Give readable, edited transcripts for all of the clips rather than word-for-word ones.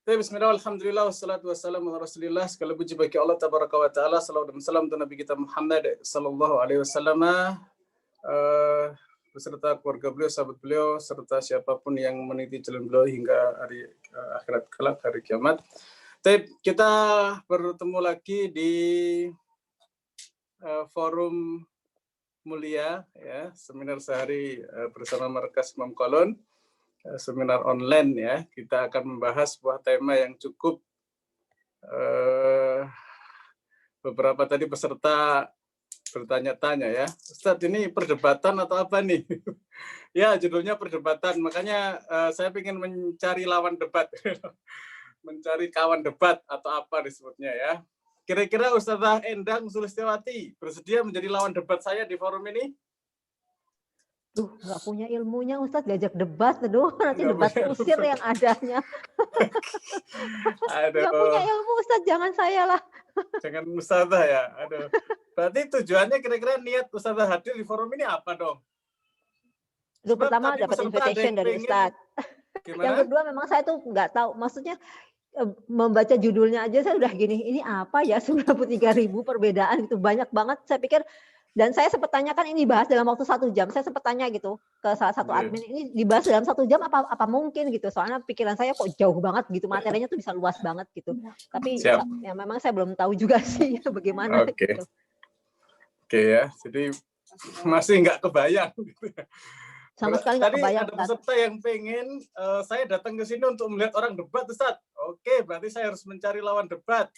Bismillah, alhamdulillah, wassalatu wassalamu ala rasulillah. Segala puji bagi Allah tabaraka wa ta'ala. Salawat dan salam untuk Nabi kita Muhammad sallallahu alaihi wasallam, beserta keluarga beliau, sahabat beliau, serta siapapun yang meniti jalan beliau hingga hari akhirat kelak, hari kiamat. Kita bertemu lagi di forum mulia, ya, seminar sehari bersama Markas Imam Qalon. Seminar online, ya. Kita akan membahas sebuah tema yang cukup beberapa tadi peserta bertanya-tanya, ya, Ustadz, ini perdebatan atau apa nih? Ya, judulnya perdebatan, makanya saya ingin mencari lawan debat. Mencari kawan debat atau apa disebutnya, ya. Kira-kira Ustadzah Endang Sulistiawati bersedia menjadi lawan debat saya di forum ini? Duh, nggak punya ilmunya Ustadz, diajak debat, aduh, nanti debat kusir yang adanya. Nggak punya ilmu Ustadz, jangan saya lah. Jangan Ustadzah, ya, aduh. Berarti tujuannya kira-kira niat Ustadzah hadir di forum ini apa dong? Itu pertama dapat invitation dari Ustadz. Yang kedua memang saya tuh nggak tahu, maksudnya membaca judulnya aja saya udah gini, ini apa ya, 93.000 perbedaan, itu banyak banget. Saya pikir, dan saya sempat tanyakan ini dibahas dalam waktu 1 jam. Saya sempat tanya gitu ke salah satu admin, ini dibahas dalam 1 jam apa mungkin gitu. Soalnya pikiran saya kok jauh banget gitu, materinya tuh bisa luas banget gitu. Tapi ya memang saya belum tahu juga sih bagaimana. Gitu. Oke, ya, jadi masih nggak kebayang. Sama sekali nggak kebayang. Tadi ada peserta yang pengen saya datang ke sini untuk melihat orang debat, Ustaz. Oke, berarti saya harus mencari lawan debat.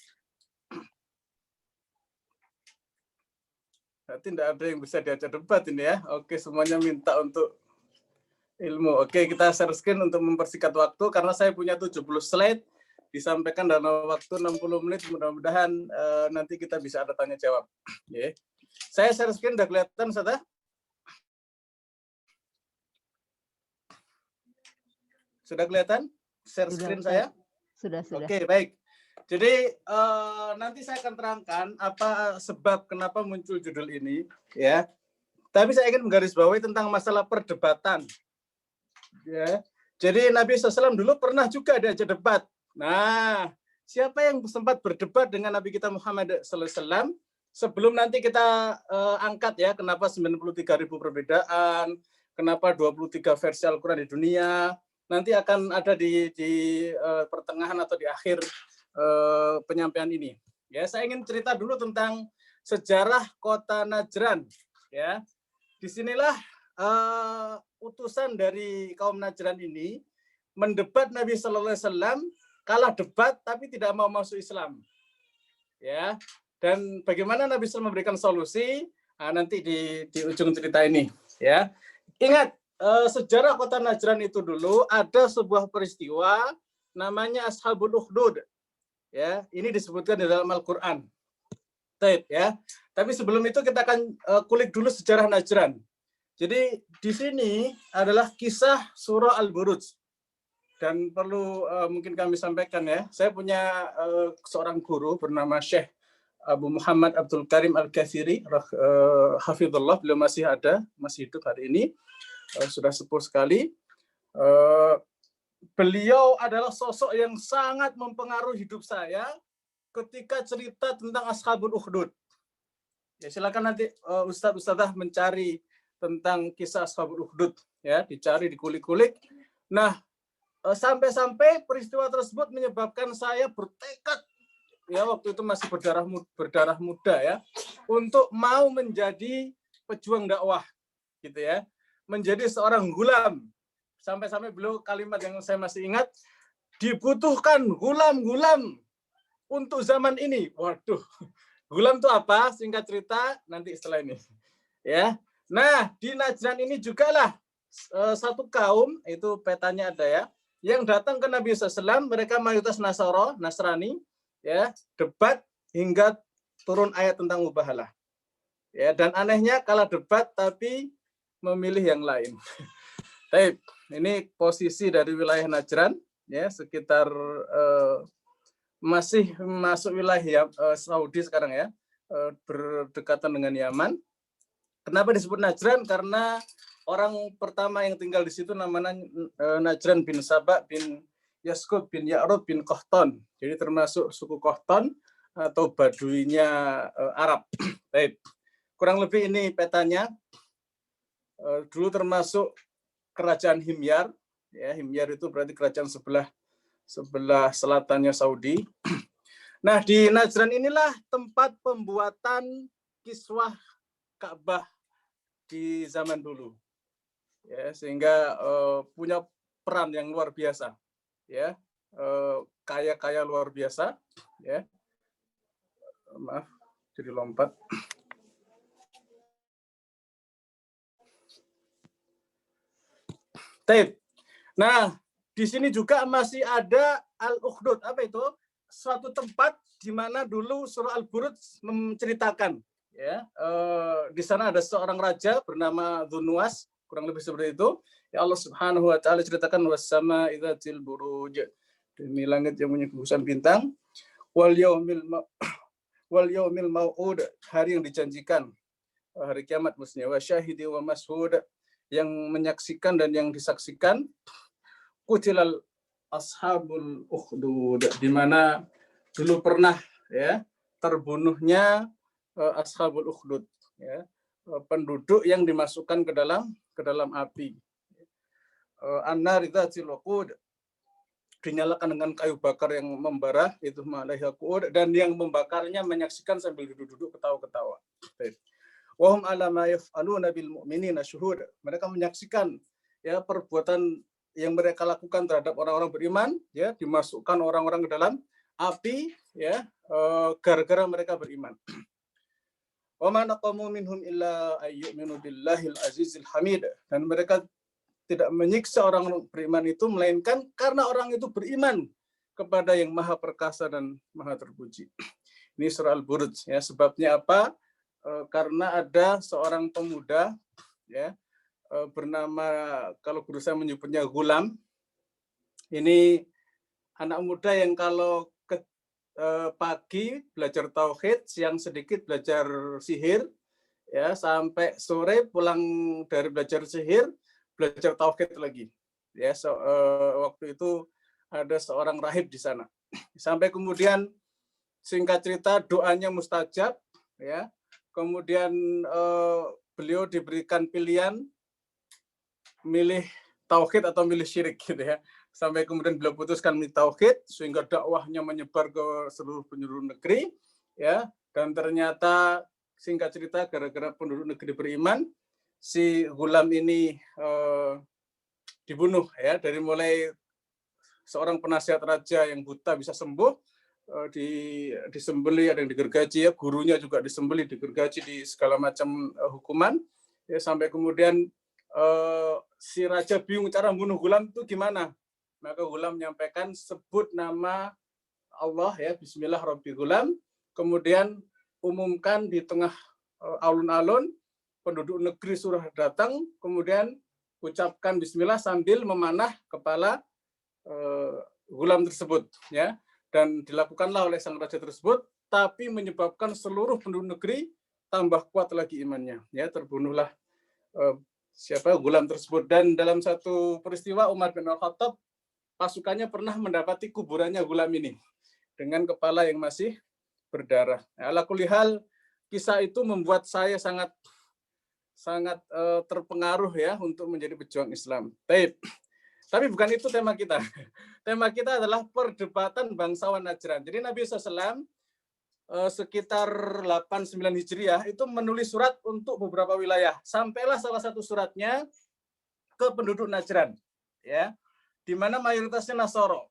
Berarti tidak ada yang bisa diajak debat ini, ya. Oke, semuanya minta untuk ilmu. Oke, kita share screen untuk mempersingkat waktu karena saya punya 70 slide disampaikan dalam waktu 60 menit. Mudah-mudahan nanti kita bisa ada tanya jawab. Yeah. Saya share screen, udah kelihatan, Ustaz? Sudah kelihatan share screen saya? Sudah. Oke, baik. Jadi nanti saya akan terangkan apa sebab kenapa muncul judul ini, ya. Tapi saya ingin menggarisbawahi tentang masalah perdebatan, ya. Jadi Nabi SAW dulu pernah juga diajak debat. Nah, siapa yang sempat berdebat dengan Nabi kita Muhammad SAW? Sebelum nanti kita angkat, ya, kenapa 93.000 perbedaan, kenapa 23 versi Al-Quran di dunia, nanti akan ada di pertengahan atau di akhir penyampaian ini. Ya, saya ingin cerita dulu tentang sejarah kota Najran. Ya, disinilah utusan dari kaum Najran ini mendebat Nabi Sallallahu Alaihi Wasallam, kalah debat tapi tidak mau masuk Islam. Ya, dan bagaimana Nabi SAW memberikan solusi? Nah, nanti di ujung cerita ini. Ya, ingat sejarah kota Najran itu dulu ada sebuah peristiwa namanya Ashabul Ukhdud. Ya, ini disebutkan di dalam Al-Qur'an. Ya. Tapi sebelum itu kita akan kulik dulu sejarah Najran. Jadi di sini adalah kisah surah Al-Buruj. Dan perlu mungkin kami sampaikan, ya. Saya punya seorang guru bernama Syekh Abu Muhammad Abdul Karim Al-Kathiri, hafizullah, beliau masih ada, masih hidup hari ini. Sudah sepuh sekali. Beliau adalah sosok yang sangat mempengaruhi hidup saya ketika cerita tentang Ashabul Ukhdud. Ya, silakan nanti Ustadzah mencari tentang kisah Ashabul Ukhdud, ya, dicari, dikulik-kulik. Nah, sampai-sampai peristiwa tersebut menyebabkan saya bertekad, ya, waktu itu masih berdarah muda, ya, untuk mau menjadi pejuang dakwah, gitu, ya, menjadi seorang gulam. Sampai-sampai beliau kalimat yang saya masih ingat, dibutuhkan gulam-gulam untuk zaman ini. Waduh, gulam itu apa? Singkat cerita, nanti setelah ini. Ya, nah, di Najran ini juga lah satu kaum, itu petanya ada, ya, yang datang ke Nabi SAW, mereka mayoritas Nasrani, ya, debat hingga turun ayat tentang mubahalah. Ya, dan anehnya kalah debat tapi memilih yang lain. Baik, ini posisi dari wilayah Najran, ya, sekitar masih masuk wilayah Saudi sekarang, ya, berdekatan dengan Yaman. Kenapa disebut Najran? Karena orang pertama yang tinggal di situ namanya Najran bin Sabah bin Yaskut bin Ya'rub bin Qahtan. Jadi termasuk suku Qahtan atau Baduinya Arab. Baik. Kurang lebih ini petanya. Dulu termasuk kerajaan Himyar. Ya, Himyar itu berarti kerajaan sebelah selatannya Saudi. Nah, di Najran inilah tempat pembuatan kiswah Ka'bah di zaman dulu. Ya, sehingga punya peran yang luar biasa. Ya, kaya luar biasa. Ya, maaf, jadi lompat. Taib. Nah, di sini juga masih ada Al-Ukhdud. Apa itu? Suatu tempat di mana dulu surah Al-Buruj menceritakan. Ya, di sana ada seorang raja bernama Dzunnuwas, kurang lebih seperti itu. Ya Allah Subhanahu wa taala ceritakan wassama idzatil buruj. Demi langit yang punya gugusan bintang. Wal yaumil mau'ud, hari yang dijanjikan. Hari kiamat maksudnya. Wa syahidi wa mashhud, yang menyaksikan dan yang disaksikan. Kutilal ashabul ukhdud, di mana dulu pernah ya terbunuhnya ashabul ukhdud, ya, penduduk yang dimasukkan ke dalam api. An-nar dzatil waqud, dinyalakan dengan kayu bakar yang membara, itu malaiha qu'ud, dan yang membakarnya menyaksikan sambil duduk-duduk ketawa-ketawa. Wahum ala ma yaf'aluna bil mu'minina syuhud, mereka menyaksikan ya perbuatan yang mereka lakukan terhadap orang-orang beriman, ya, dimasukkan orang-orang ke dalam api, ya, gara-gara mereka beriman. Wa ma naqamu minhum illa ayyuminu billahil azizil hamid, dan mereka tidak menyiksa orang beriman itu melainkan karena orang itu beriman kepada yang maha perkasa dan maha terpuji. Ini surah Al-Buruj, ya. Sebabnya apa? Karena ada seorang pemuda, ya, bernama, kalau guru saya menyebutnya Gulam. Ini anak muda yang kalau pagi belajar tauhid, siang sedikit belajar sihir, ya, sampai sore pulang dari belajar sihir, belajar tauhid lagi. Ya, waktu itu ada seorang rahib di sana. Sampai kemudian singkat cerita doanya mustajab, ya. Kemudian beliau diberikan pilihan milih tauhid atau milih syirik, gitu ya. Sampai kemudian beliau putuskan milih tauhid, sehingga dakwahnya menyebar ke seluruh penjuru negeri, ya. Dan ternyata singkat cerita gara-gara penduduk negeri beriman, si Gulam ini dibunuh, ya. Dari mulai seorang penasihat raja yang buta bisa sembuh, disembeli, ada yang digergaji, ya, gurunya juga disembeli, digergaji, di segala macam hukuman, ya, sampai kemudian si raja bingung cara membunuh Gulam itu gimana. Maka Gulam menyampaikan sebut nama Allah, ya, Bismillah Rabbi Gulam, kemudian umumkan di tengah alun-alun, penduduk negeri suruh datang, kemudian ucapkan Bismillah sambil memanah kepala Gulam tersebut, ya. Dan dilakukanlah oleh sang raja tersebut, tapi menyebabkan seluruh penduduk negeri tambah kuat lagi imannya, ya. Terbunuhlah Gulam tersebut. Dan dalam satu peristiwa Umar bin Al-Khattab, pasukannya pernah mendapati kuburannya Gulam ini dengan kepala yang masih berdarah. Ala kulli hal, kisah itu membuat saya sangat terpengaruh, ya, untuk menjadi pejuang Islam. Tapi bukan itu tema kita. Tema kita adalah perdebatan bangsawan Najran. Jadi Nabi SAW sekitar 89 Hijriah itu menulis surat untuk beberapa wilayah. Sampailah salah satu suratnya ke penduduk Najran, ya, di mana mayoritasnya Nasoro,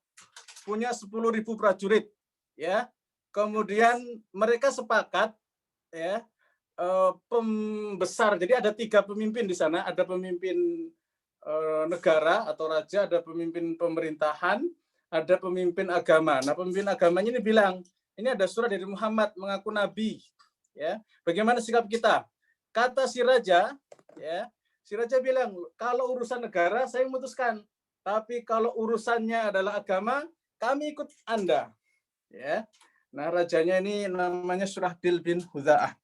punya 10.000 prajurit, ya. Kemudian mereka sepakat, ya, pembesar. Jadi ada 3 pemimpin di sana, ada pemimpin negara atau raja, ada pemimpin pemerintahan, ada pemimpin agama. Nah, pemimpin agamanya ini bilang, ini ada surat dari Muhammad mengaku nabi, ya. Bagaimana sikap kita? Kata si raja, ya, si raja bilang, kalau urusan negara saya memutuskan, tapi kalau urusannya adalah agama, kami ikut Anda, ya. Nah, rajanya ini namanya Surahbil bin Hudza'ah.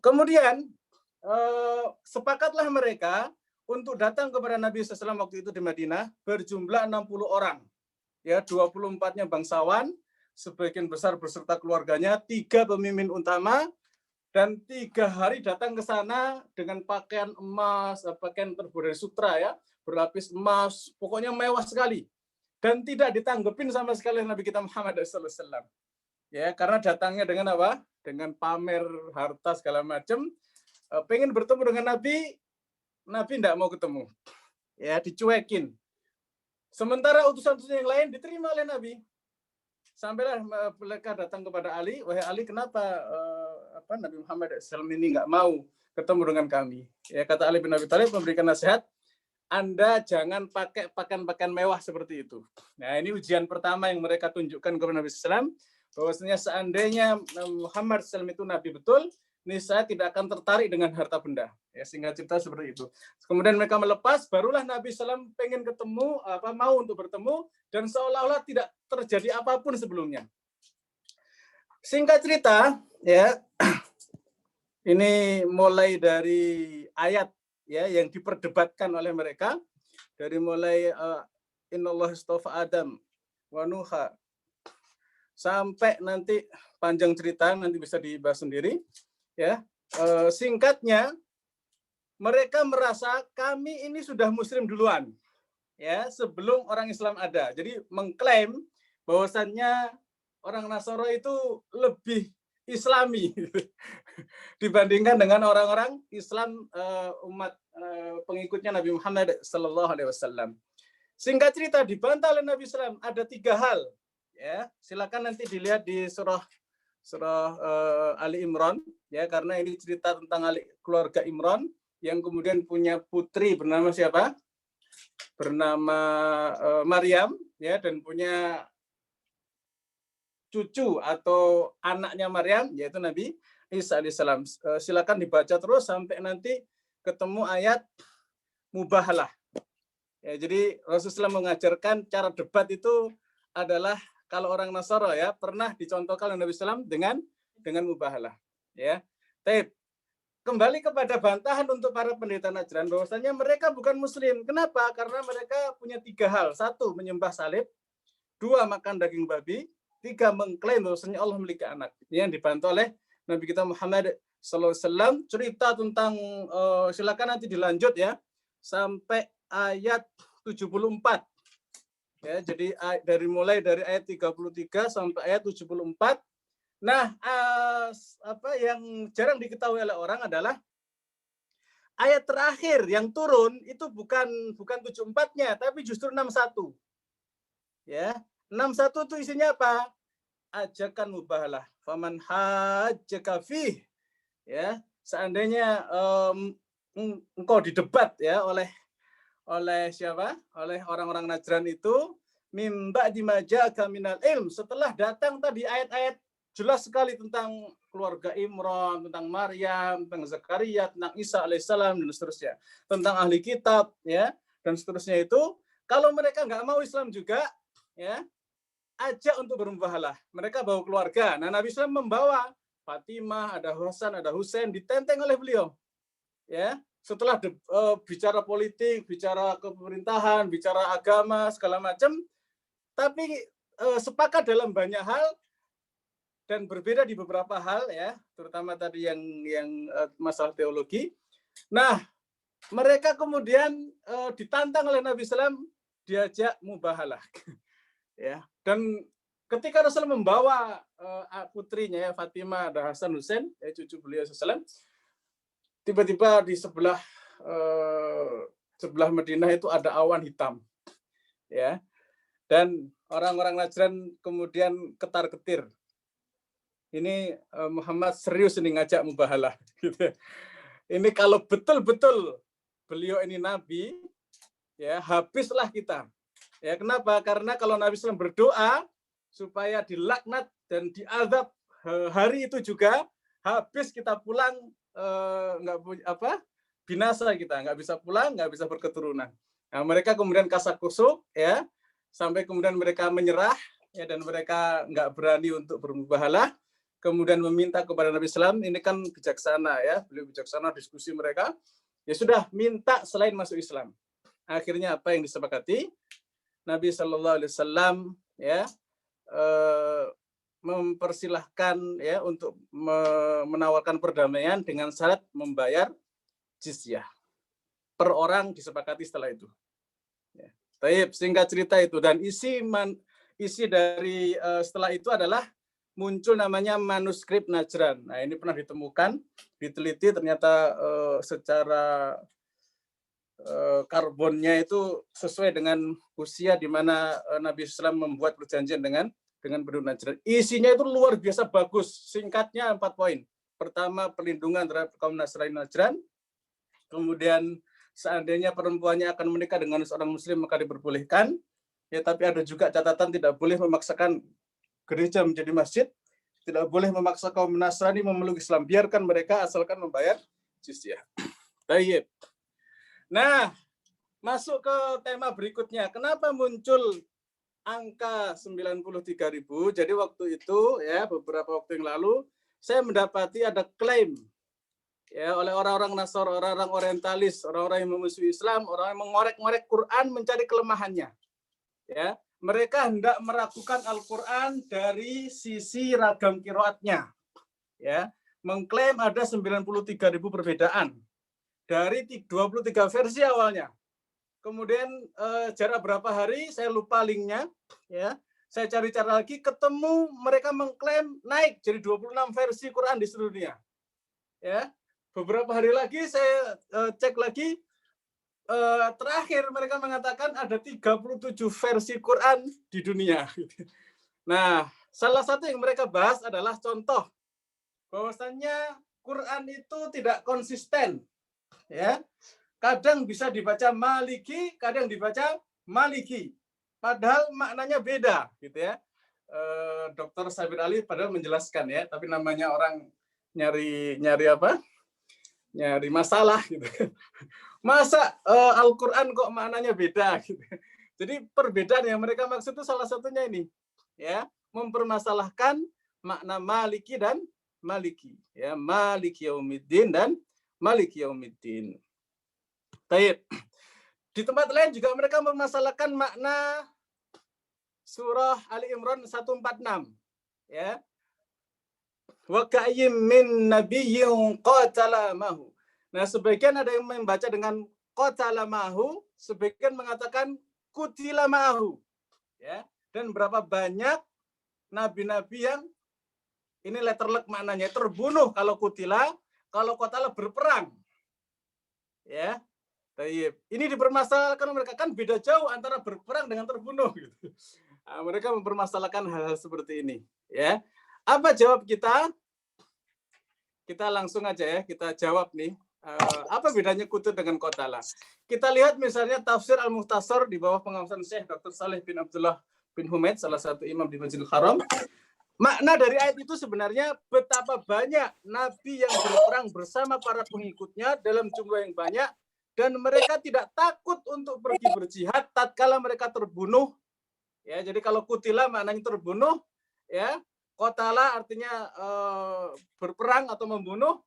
Kemudian sepakatlah mereka untuk datang kepada Nabi SAW waktu itu di Madinah berjumlah 60 orang. Ya, 24-nya bangsawan, sebagian besar beserta keluarganya, 3 pemimpin utama, dan 3 hari datang ke sana dengan pakaian emas, pakaian terbuat dari sutra ya, berlapis emas, pokoknya mewah sekali. Dan tidak ditanggepin sama sekali Nabi kita Muhammad SAW. Ya, karena datangnya dengan apa? Dengan pamer harta segala macam. Pengen bertemu dengan Nabi, Nabi tidak mau ketemu, ya dicuekin. Sementara utusan-utusan yang lain diterima oleh Nabi. Sampailah mereka datang kepada Ali, wahai Ali, kenapa Nabi Muhammad SAW ini nggak mau ketemu dengan kami? Ya, kata Ali bin Abi Thalib memberikan nasihat, Anda jangan pakai pakaian-pakaian mewah seperti itu. Nah, ini ujian pertama yang mereka tunjukkan kepada Nabi SAW, bahwasanya seandainya Muhammad SAW itu Nabi betul, ini saya tidak akan tertarik dengan harta benda. Ya, singkat cerita seperti itu. Kemudian mereka melepas, barulah Nabi SAW pengen ketemu, mau untuk bertemu, dan seolah-olah tidak terjadi apapun sebelumnya. Singkat cerita, ya, ini mulai dari ayat ya yang diperdebatkan oleh mereka, dari mulai Innallah istafa Adam wa Nuha, sampai nanti panjang cerita, nanti bisa dibahas sendiri. Ya, singkatnya mereka merasa kami ini sudah Muslim duluan, ya sebelum orang Islam ada. Jadi mengklaim bahwasannya orang Nasoro itu lebih Islami dibandingkan dengan orang-orang Islam umat pengikutnya Nabi Muhammad Sallallahu Alaihi Wasallam. Singkat cerita dibantah oleh Nabi SAW ada 3 hal. Ya, silakan nanti dilihat di surah Ali Imran, ya, karena ini cerita tentang keluarga Imran yang kemudian punya putri bernama siapa? Bernama Maryam, ya, dan punya cucu atau anaknya Maryam yaitu Nabi Isa alaihissalam. Silakan dibaca terus sampai nanti ketemu ayat mubahalah. Ya, jadi Rasulullah mengajarkan cara debat itu adalah kalau orang Nasara ya pernah dicontohkan oleh Nabi SAW dengan mubahalah. Ya, tapi kembali kepada bantahan untuk para pendeta Najran bahwasanya mereka bukan Muslim. Kenapa? Karena mereka punya 3 hal. 1, menyembah salib. 2, makan daging babi. 3, mengklaim bahwasanya Allah memiliki anak. Ini yang dibantu oleh Nabi kita Muhammad SAW. Cerita tentang silakan nanti dilanjut ya sampai ayat 74. Ya, jadi mulai dari ayat 33 sampai ayat 74. Nah, apa yang jarang diketahui oleh orang adalah ayat terakhir yang turun itu bukan 74-nya, tapi justru 61. Ya, 61 itu isinya apa? Ajakan mubahalah. Faman hajjaka fih. Ya, seandainya engkau didebat ya oleh siapa? Oleh orang-orang Najran itu mimba dimaja'aka minal ilm, setelah datang tadi ayat-ayat jelas sekali tentang keluarga Imran, tentang Maryam, tentang Zakaria, tentang Isa alaihissalam dan seterusnya, tentang ahli kitab ya dan seterusnya. Itu kalau mereka nggak mau Islam juga ya ajak untuk bermubahalah. Mereka bawa keluarga. Nah, Nabi SAW membawa Fatimah, ada Hasan, ada Husain, ditenteng oleh beliau. Ya, setelah bicara politik, bicara kepemerintahan, bicara agama, segala macam, tapi sepakat dalam banyak hal dan berbeda di beberapa hal ya, terutama tadi yang masalah teologi. Nah, mereka kemudian ditantang oleh Nabi SAW, diajak mubahalah. Ya, dan ketika Rasul membawa putrinya ya Fatimah, ada Hasan Husain, ya, cucu beliau SAW, tiba-tiba di sebelah Madinah itu ada awan hitam, ya, dan orang-orang Najran kemudian ketar-ketir. Ini Muhammad serius ini ngajak mubahalah. Gitu. Ini kalau betul-betul beliau ini Nabi, ya habislah kita. Ya, kenapa? Karena kalau Nabi SAW berdoa supaya dilaknat dan diazab hari itu juga, habis kita pulang binasa kita, nggak bisa pulang, nggak bisa berketurunan. Nah, mereka kemudian kasakusuk ya, sampai kemudian mereka menyerah ya, dan mereka nggak berani untuk bermubahalah, kemudian meminta kepada Nabi SAW. Ini kan bijaksana ya, beliau bijaksana diskusi mereka Ya sudah, minta selain masuk Islam. Akhirnya apa yang disepakati? Nabi Shallallahu Alaihi Wasallam ya mempersilahkan ya untuk menawarkan perdamaian dengan syarat membayar jizyah per orang, disepakati setelah itu. Ya. Taib, singkat cerita itu, dan isi dari setelah itu adalah muncul namanya manuskrip Najran. Nah, ini pernah ditemukan, diteliti, ternyata secara karbonnya itu sesuai dengan usia di mana Nabi SAW membuat perjanjian dengan penduduk Najran. Isinya itu luar biasa bagus. Singkatnya 4 poin. Pertama, perlindungan terhadap kaum Nasrani Najran. Kemudian seandainya perempuannya akan menikah dengan seorang muslim maka diperbolehkan. Ya, tapi ada juga catatan tidak boleh memaksakan gereja menjadi masjid. Tidak boleh memaksa kaum Nasrani memeluk Islam. Biarkan mereka asalkan membayar jizyah. Baik. Nah, masuk ke tema berikutnya. Kenapa muncul angka 93.000? Jadi waktu itu ya, beberapa waktu yang lalu saya mendapati ada klaim ya oleh orang-orang Nasr, orang-orang orientalis, orang-orang yang memusuhi Islam, orang yang mengorek-ngorek Quran mencari kelemahannya. Ya, mereka hendak meragukan Al-Quran dari sisi ragam qiraatnya. Ya, mengklaim ada 93.000 perbedaan dari 23 versi awalnya. Kemudian jarak berapa hari saya lupa linknya, ya. Saya cari-cari lagi, ketemu mereka mengklaim naik jadi 26 versi Quran di seluruh dunia. Ya. Beberapa hari lagi saya cek lagi, terakhir mereka mengatakan ada 37 versi Quran di dunia. Nah, salah satu yang mereka bahas adalah contoh bahwasannya Quran itu tidak konsisten. Ya, kadang bisa dibaca maliki, kadang dibaca maliki, padahal maknanya beda, gitu ya. Dr. Sabir Ali padahal menjelaskan ya, tapi namanya orang nyari apa? Nyari masalah, gitu. Masa Al-Quran kok maknanya beda, gitu. Jadi perbedaan yang mereka maksud itu salah satunya ini, ya, mempermasalahkan makna maliki dan maliki, ya, maliki yaumiddin dan Maliki Yaumiddin. Baik. Di tempat lain juga mereka mempermasalahkan makna surah Ali Imran 146. Ya. Wa ka'ayyim min nabiyyin qatala mahu. Nah, sebagian ada yang membaca dengan qatala mahu, sebagian mengatakan kutila mahu. Ya. Dan berapa banyak nabi-nabi yang ini letterlek maknanya terbunuh kalau kutila, kalau qatala berperang. Ya. Ini dipermasalahkan mereka, kan beda jauh antara berperang dengan terbunuh gitu. Nah, mereka mempermasalahkan hal-hal seperti ini, ya. Apa jawab kita? Kita langsung aja ya, kita jawab nih. Apa bedanya kutub dengan qatala? Kita lihat misalnya tafsir Al-Mukhtasar di bawah pengawasan Syekh Dr. Saleh bin Abdullah bin Humaid, salah satu imam di Masjidil Haram. Makna dari ayat itu sebenarnya betapa banyak nabi yang berperang bersama para pengikutnya dalam jumlah yang banyak, dan mereka tidak takut untuk pergi berjihad tatkala mereka terbunuh. Ya, jadi kalau kutila maknanya terbunuh, ya. Qatala artinya berperang atau membunuh,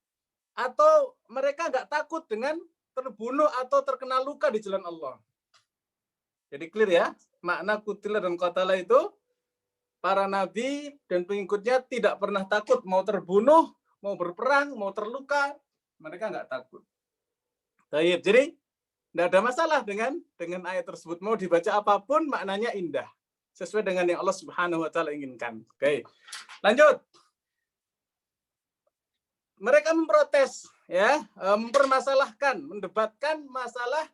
atau mereka nggak takut dengan terbunuh atau terkena luka di jalan Allah. Jadi clear ya, makna kutila dan qatala itu para nabi dan pengikutnya tidak pernah takut mau terbunuh, mau berperang, mau terluka, mereka nggak takut. Baik, jadi tidak ada masalah dengan ayat tersebut. Mau dibaca apapun maknanya indah, sesuai dengan yang Allah Subhanahu wa taala inginkan. Oke. Lanjut. Mereka memprotes ya, mempermasalahkan, mendebatkan masalah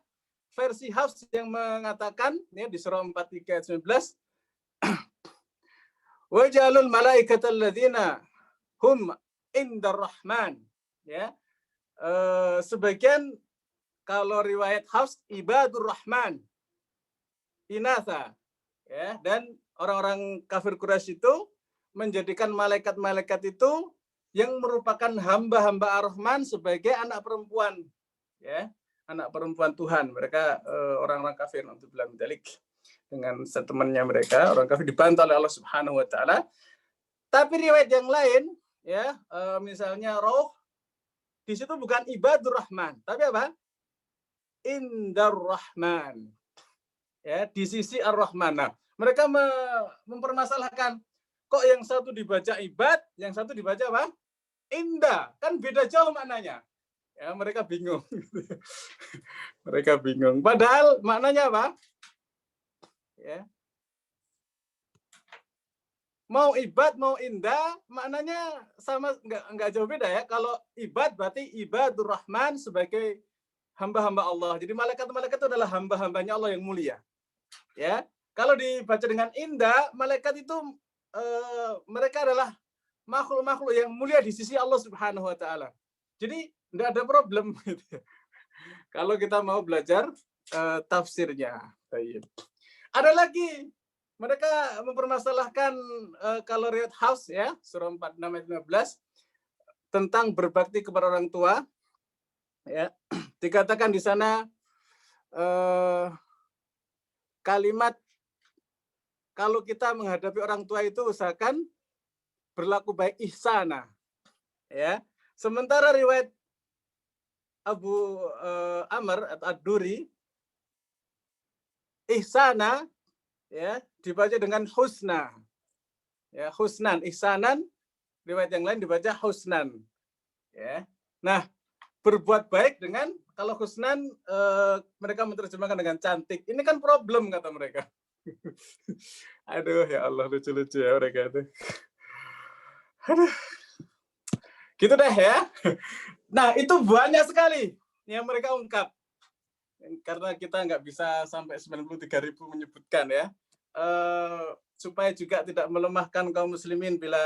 versi Hafs yang mengatakan ya di surah 43 ayat 19 Wajalul malaikatal ladzina hum indar rahman, ya. Sebagian kalau riwayat Hafs ibadur rahman inatha, ya, dan orang-orang kafir Quraisy itu menjadikan malaikat-malaikat itu yang merupakan hamba-hamba Ar-Rahman sebagai anak perempuan, ya, anak perempuan Tuhan. Mereka orang-orang kafir untuk bilang dalik. Dengan statementnya mereka, orang kafir dibantah oleh Allah Subhanahu wa taala. Tapi riwayat yang lain, ya, misalnya Rauh, di situ bukan ibadur rahman, tapi apa? indar rahman. Ya, di sisi ar-rahman. Nah, mereka mempermasalahkan kok yang satu dibaca ibad, yang satu dibaca apa? Indah. Kan beda jauh maknanya. Ya, mereka bingung. Mereka bingung. Padahal maknanya apa? Ya. Mau ibad, mau indah, maknanya sama, enggak jauh beda ya. Kalau ibad berarti ibadur rahman sebagai hamba-hamba Allah. Jadi malaikat-malaikat itu adalah hamba-hambanya Allah yang mulia. Ya, kalau dibaca dengan indah, malaikat itu mereka adalah makhluk-makhluk yang mulia di sisi Allah Subhanahu wa taala. Jadi tidak ada problem gitu. Kalau kita mau belajar tafsirnya. Ada lagi mereka mempermasalahkan kalau riwayat Hafs ya, surah 46 ayat 15 tentang berbakti kepada orang tua. Ya, dikatakan di sana kalimat kalau kita menghadapi orang tua itu usahakan berlaku baik ihsana. Ya. Sementara riwayat Abu Amr atau Ad-Duri ihsana ya dibaca dengan husna. Ya, husnan, ihsanan, riwayat yang lain dibaca husnan. Ya. Nah, berbuat baik dengan kalau husnan mereka menerjemahkan dengan cantik. Ini kan problem kata mereka. Aduh ya Allah, lucu-lucu ya mereka itu. Aduh. Gitu deh ya. Nah, itu banyak sekali yang mereka ungkap. Karena kita nggak bisa sampai 93.000 menyebutkan ya. Supaya juga tidak melemahkan kaum muslimin bila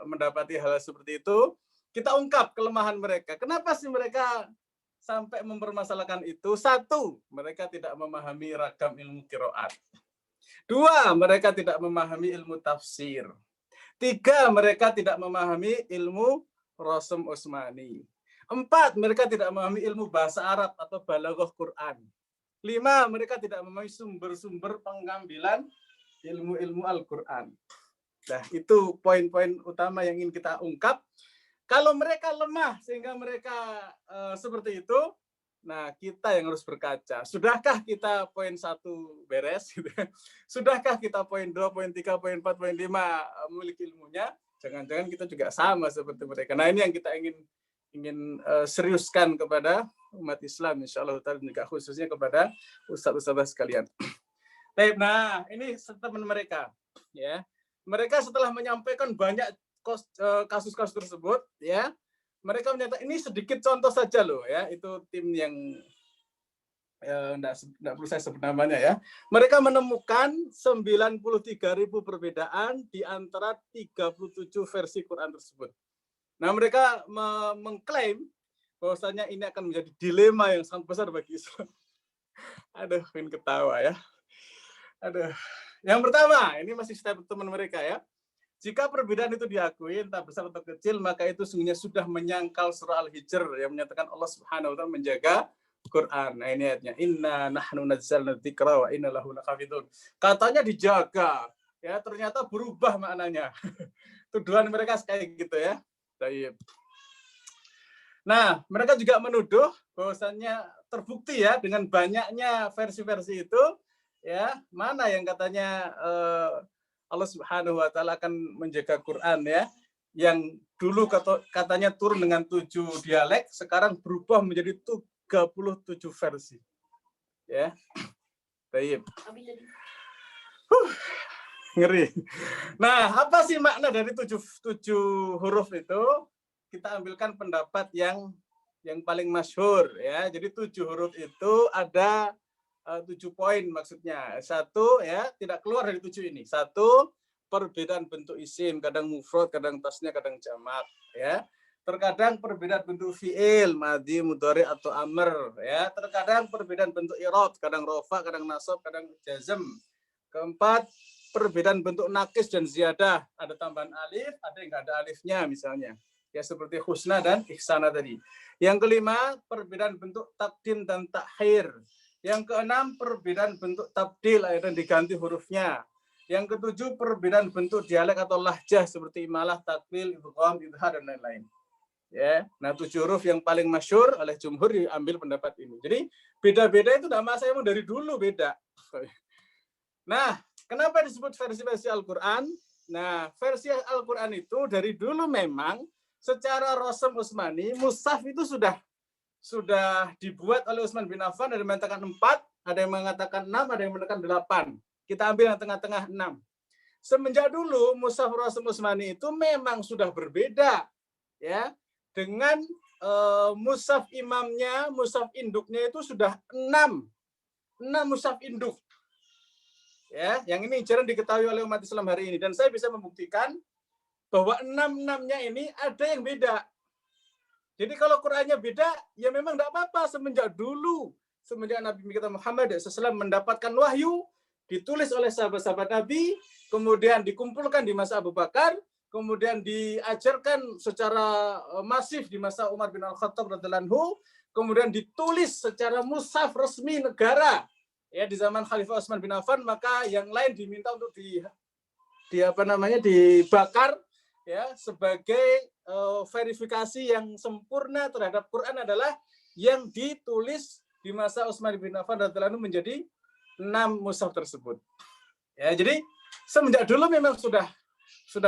mendapati hal seperti itu, kita ungkap kelemahan mereka. Kenapa sih mereka sampai mempermasalahkan itu? Satu, mereka tidak memahami ragam ilmu qiraat. Dua, mereka tidak memahami ilmu tafsir. Tiga, mereka tidak memahami ilmu Rasm Utsmani. 4, mereka tidak memahami ilmu bahasa Arab atau balaghah Quran. 5, mereka tidak memahami sumber-sumber pengambilan ilmu-ilmu Al-Quran. Nah, itu poin-poin utama yang ingin kita ungkap. Kalau mereka lemah sehingga mereka seperti itu, nah kita yang harus berkaca. Sudahkah kita poin 1 beres? Sudahkah kita poin 2, poin 3, poin 4, poin 5 memiliki ilmunya? Jangan-jangan kita juga sama seperti mereka. Nah, ini yang kita ingin seriuskan kepada umat Islam, insyaallah juga khususnya kepada ustaz-ustaz sekalian. Nah, ini teman mereka, ya. Mereka setelah menyampaikan banyak kasus-kasus tersebut, ya, mereka menyatakan ini sedikit contoh saja loh, ya. Itu tim yang enggak perlu saya sebut namanya ya. Mereka menemukan 93.000 perbedaan di antara 37 versi Quran tersebut. Nah, mereka mengklaim bahwasanya ini akan menjadi dilema yang sangat besar bagi Islam. Aduh, pengen ketawa ya. Aduh. Yang pertama, ini masih teman mereka ya. Jika perbedaan itu diakui, entah besar atau kecil, maka itu sungguhnya sudah menyangkal surah Al-Hijr yang menyatakan Allah Subhanahu wa taala menjaga Quran. Nah, ini ayatnya. Inna nahnu nazzalna dzikra wa inna lahu lahafidun. Katanya dijaga, ya ternyata berubah maknanya. Tuduhan mereka kayak gitu ya. Baik. Nah, mereka juga menuduh bahwasannya terbukti ya dengan banyaknya versi-versi itu, ya mana yang katanya Allah Subhanahu wa taala akan menjaga Quran ya, yang dulu katanya turun dengan 7 dialek, sekarang berubah menjadi 37 versi. Ya. Baik. Ngeri. Nah, apa sih makna dari 7 huruf itu? Kita ambilkan pendapat yang paling masyhur ya. Jadi 7 huruf itu ada 7 poin maksudnya. 1 ya, tidak keluar dari 7 ini. 1, perbedaan bentuk isim, kadang mufrad, kadang tasnya, kadang jamak ya. Terkadang perbedaan bentuk fiil, madhi, mudhari atau amr ya. Terkadang perbedaan bentuk i'rab, kadang rafa, kadang nasab, kadang jazm. Keempat, perbedaan bentuk nakis dan ziyadah, ada tambahan alif, ada yang nggak ada alifnya misalnya. Ya seperti husna dan ihsana tadi. Yang kelima, perbedaan bentuk takdim dan takhir. Yang keenam, perbedaan bentuk tabdil dan diganti hurufnya. Yang ketujuh, perbedaan bentuk dialek atau lahjah seperti imalah, takwil, idgham, idhar dan lain-lain. Ya, nah 7 huruf yang paling masyhur oleh jumhur diambil pendapat ini. Jadi beda-beda itu nama saya emang dari dulu beda. Nah, kenapa disebut versi-versi Al-Quran? Nah, versi Al-Quran itu dari dulu memang secara Rasm Utsmani, mushaf itu sudah dibuat oleh Utsman bin Affan. Ada yang mengatakan 4, ada yang mengatakan 6, ada yang mengatakan 8. Kita ambil yang tengah-tengah 6. Semenjak dulu mushaf Rasm Utsmani itu memang sudah berbeda, ya, dengan mushaf imamnya, mushaf induknya itu sudah 6 mushaf induk. Ya, yang ini jarang diketahui oleh umat Islam hari ini, dan saya bisa membuktikan bahwa 6-6-nya ini ada yang beda. Jadi kalau Qur'annya beda, ya memang tidak apa-apa. Semenjak dulu, semenjak Nabi kita Muhammad SAW mendapatkan wahyu, ditulis oleh sahabat-sahabat Nabi, kemudian dikumpulkan di masa Abu Bakar, kemudian diajarkan secara masif di masa Umar bin Al-Khattab radhiyallahu anhu, kemudian ditulis secara mushaf resmi negara ya di zaman Khalifah Utsman bin Affan, maka yang lain diminta untuk dibakar ya sebagai verifikasi yang sempurna terhadap Quran adalah yang ditulis di masa Utsman bin Affan radhiyallahu anhu menjadi 6 mushaf tersebut. Ya, jadi semenjak dulu memang sudah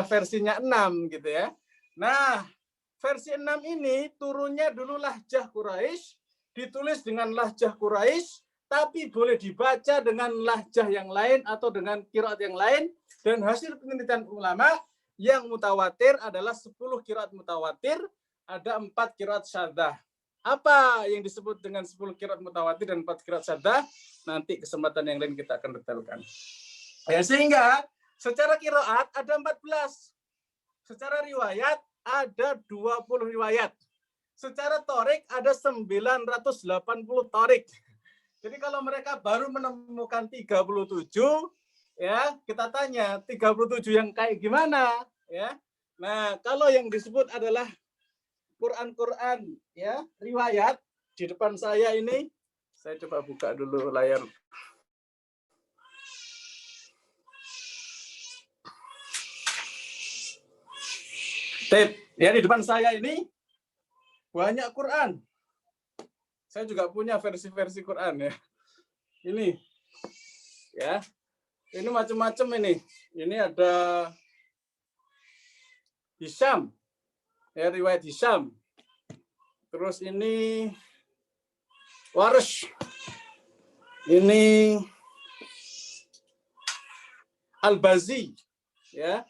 versinya 6 gitu ya. Nah, versi 6 ini turunnya dulu lahjah Quraisy, ditulis dengan lahjah Quraisy, tapi boleh dibaca dengan lahjah yang lain atau dengan qiraat yang lain, dan hasil penelitian ulama yang mutawatir adalah 10 qiraat mutawatir, ada 4 qiraat syadzah. Apa yang disebut dengan 10 qiraat mutawatir dan 4 qiraat syadzah? Nanti kesempatan yang lain kita akan detailkan. Ya, sehingga secara qiraat ada 14. Secara riwayat ada 20 riwayat. Secara torik ada 980 torik. Jadi kalau mereka baru menemukan 37, ya kita tanya 37 yang kayak gimana, ya. Nah, kalau yang disebut adalah Quran ya, riwayat di depan saya ini, saya coba buka dulu layar. Ya, di depan saya ini banyak Quran. Saya juga punya versi-versi Quran ya. Ini ya. Ini macam-macam ini. Ini ada Hisham. Ya, riwayat Hisham. Terus ini Warsh. Ini Al-Bazi. Ya.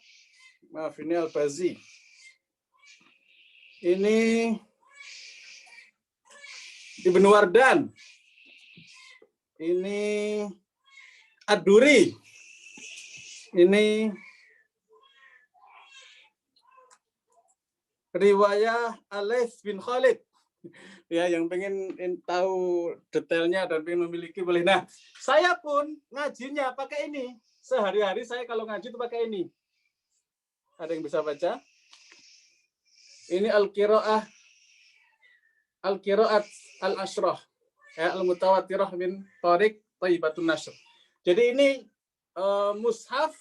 Maaf, ini Al-Bazi. Ini Ibnu Wardan. Ini Ad-Duri. Ini riwayat Alais bin Khalid. Ya, yang pengen tahu detailnya dan pengen memiliki boleh. Nah, saya pun ngajinya pakai ini. Sehari-hari saya kalau ngaji itu pakai ini. Ada yang bisa baca? Ini Al-Qiraat Al-Ashrah, ya, Al-Mutawatirah min Tariq Thayyibatun Nashr. Jadi ini mushaf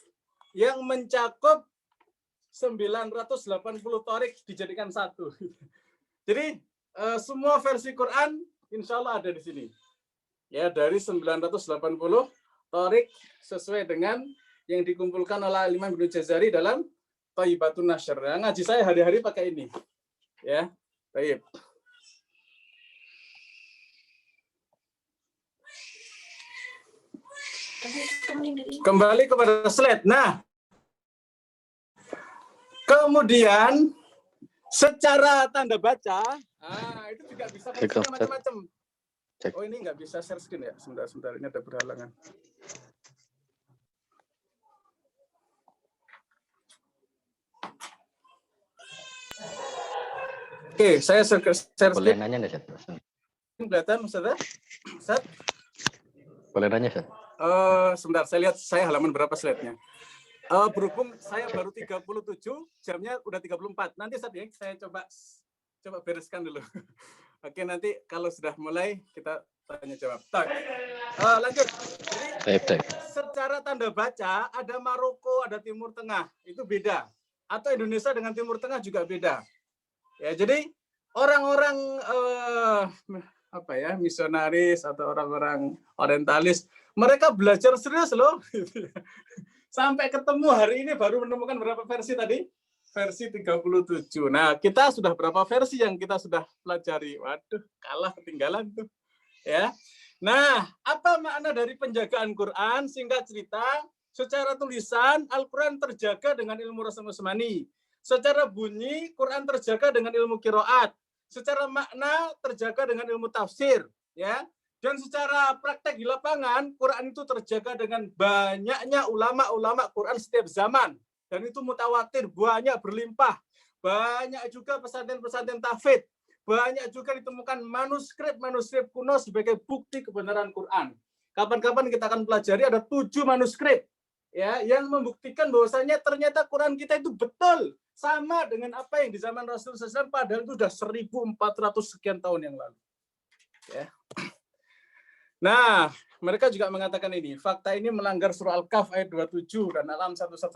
yang mencakup 980 tariq dijadikan satu. Jadi semua versi Quran insya Allah ada di sini. Ya, dari 980 tariq sesuai dengan yang dikumpulkan oleh Imam Ibnu Jazari dalam Thayyibatun Nashr. Nah, ngaji saya hari-hari pakai ini. Ya, baik. Kembali kepada slide. Nah, kemudian secara tanda baca, itu juga bisa macam-macam. Oh, ini nggak bisa share screen ya? Sebentar, ini ada berhalangan. Oke, saya share screen. Boleh nanya nggak, Ustaz? Kelihatan, Ustaz? Boleh nanya, Ustaz? Sebentar, saya lihat saya halaman berapa slide-nya. Berhubung saya baru 37, jamnya udah 34. Nanti saya coba bereskan dulu. Oke, nanti kalau sudah mulai kita tanya jawab. Lanjut. Jadi, secara tanda baca ada Maroko, ada Timur Tengah, itu beda. Atau Indonesia dengan Timur Tengah juga beda. Ya, jadi orang-orang apa ya, misionaris atau orang-orang orientalis, mereka belajar serius loh. Sampai ketemu hari ini baru menemukan berapa versi tadi? Versi 37. Nah, kita sudah berapa versi yang kita sudah pelajari? Waduh, kalah ketinggalan tuh. Ya. Nah, apa makna dari penjagaan Quran? Singkat cerita, secara tulisan Al-Quran terjaga dengan ilmu Rasul Utsmani. Secara bunyi, Quran terjaga dengan ilmu qiraat. Secara makna terjaga dengan ilmu tafsir, ya. Dan secara praktek di lapangan, Quran itu terjaga dengan banyaknya ulama-ulama Quran setiap zaman. Dan itu mutawatir, banyak berlimpah. Banyak juga pesantren-pesantren tahfidz. Banyak juga ditemukan manuskrip kuno sebagai bukti kebenaran Quran. Kapan-kapan kita akan pelajari ada 7 manuskrip ya yang membuktikan bahwasanya ternyata Quran kita itu betul sama dengan apa yang di zaman Rasulullah SAW, padahal itu sudah 1400 sekian tahun yang lalu. Ya. Nah, mereka juga mengatakan ini, fakta ini melanggar surah Al-Kahf ayat 27 dan Al-An'am 115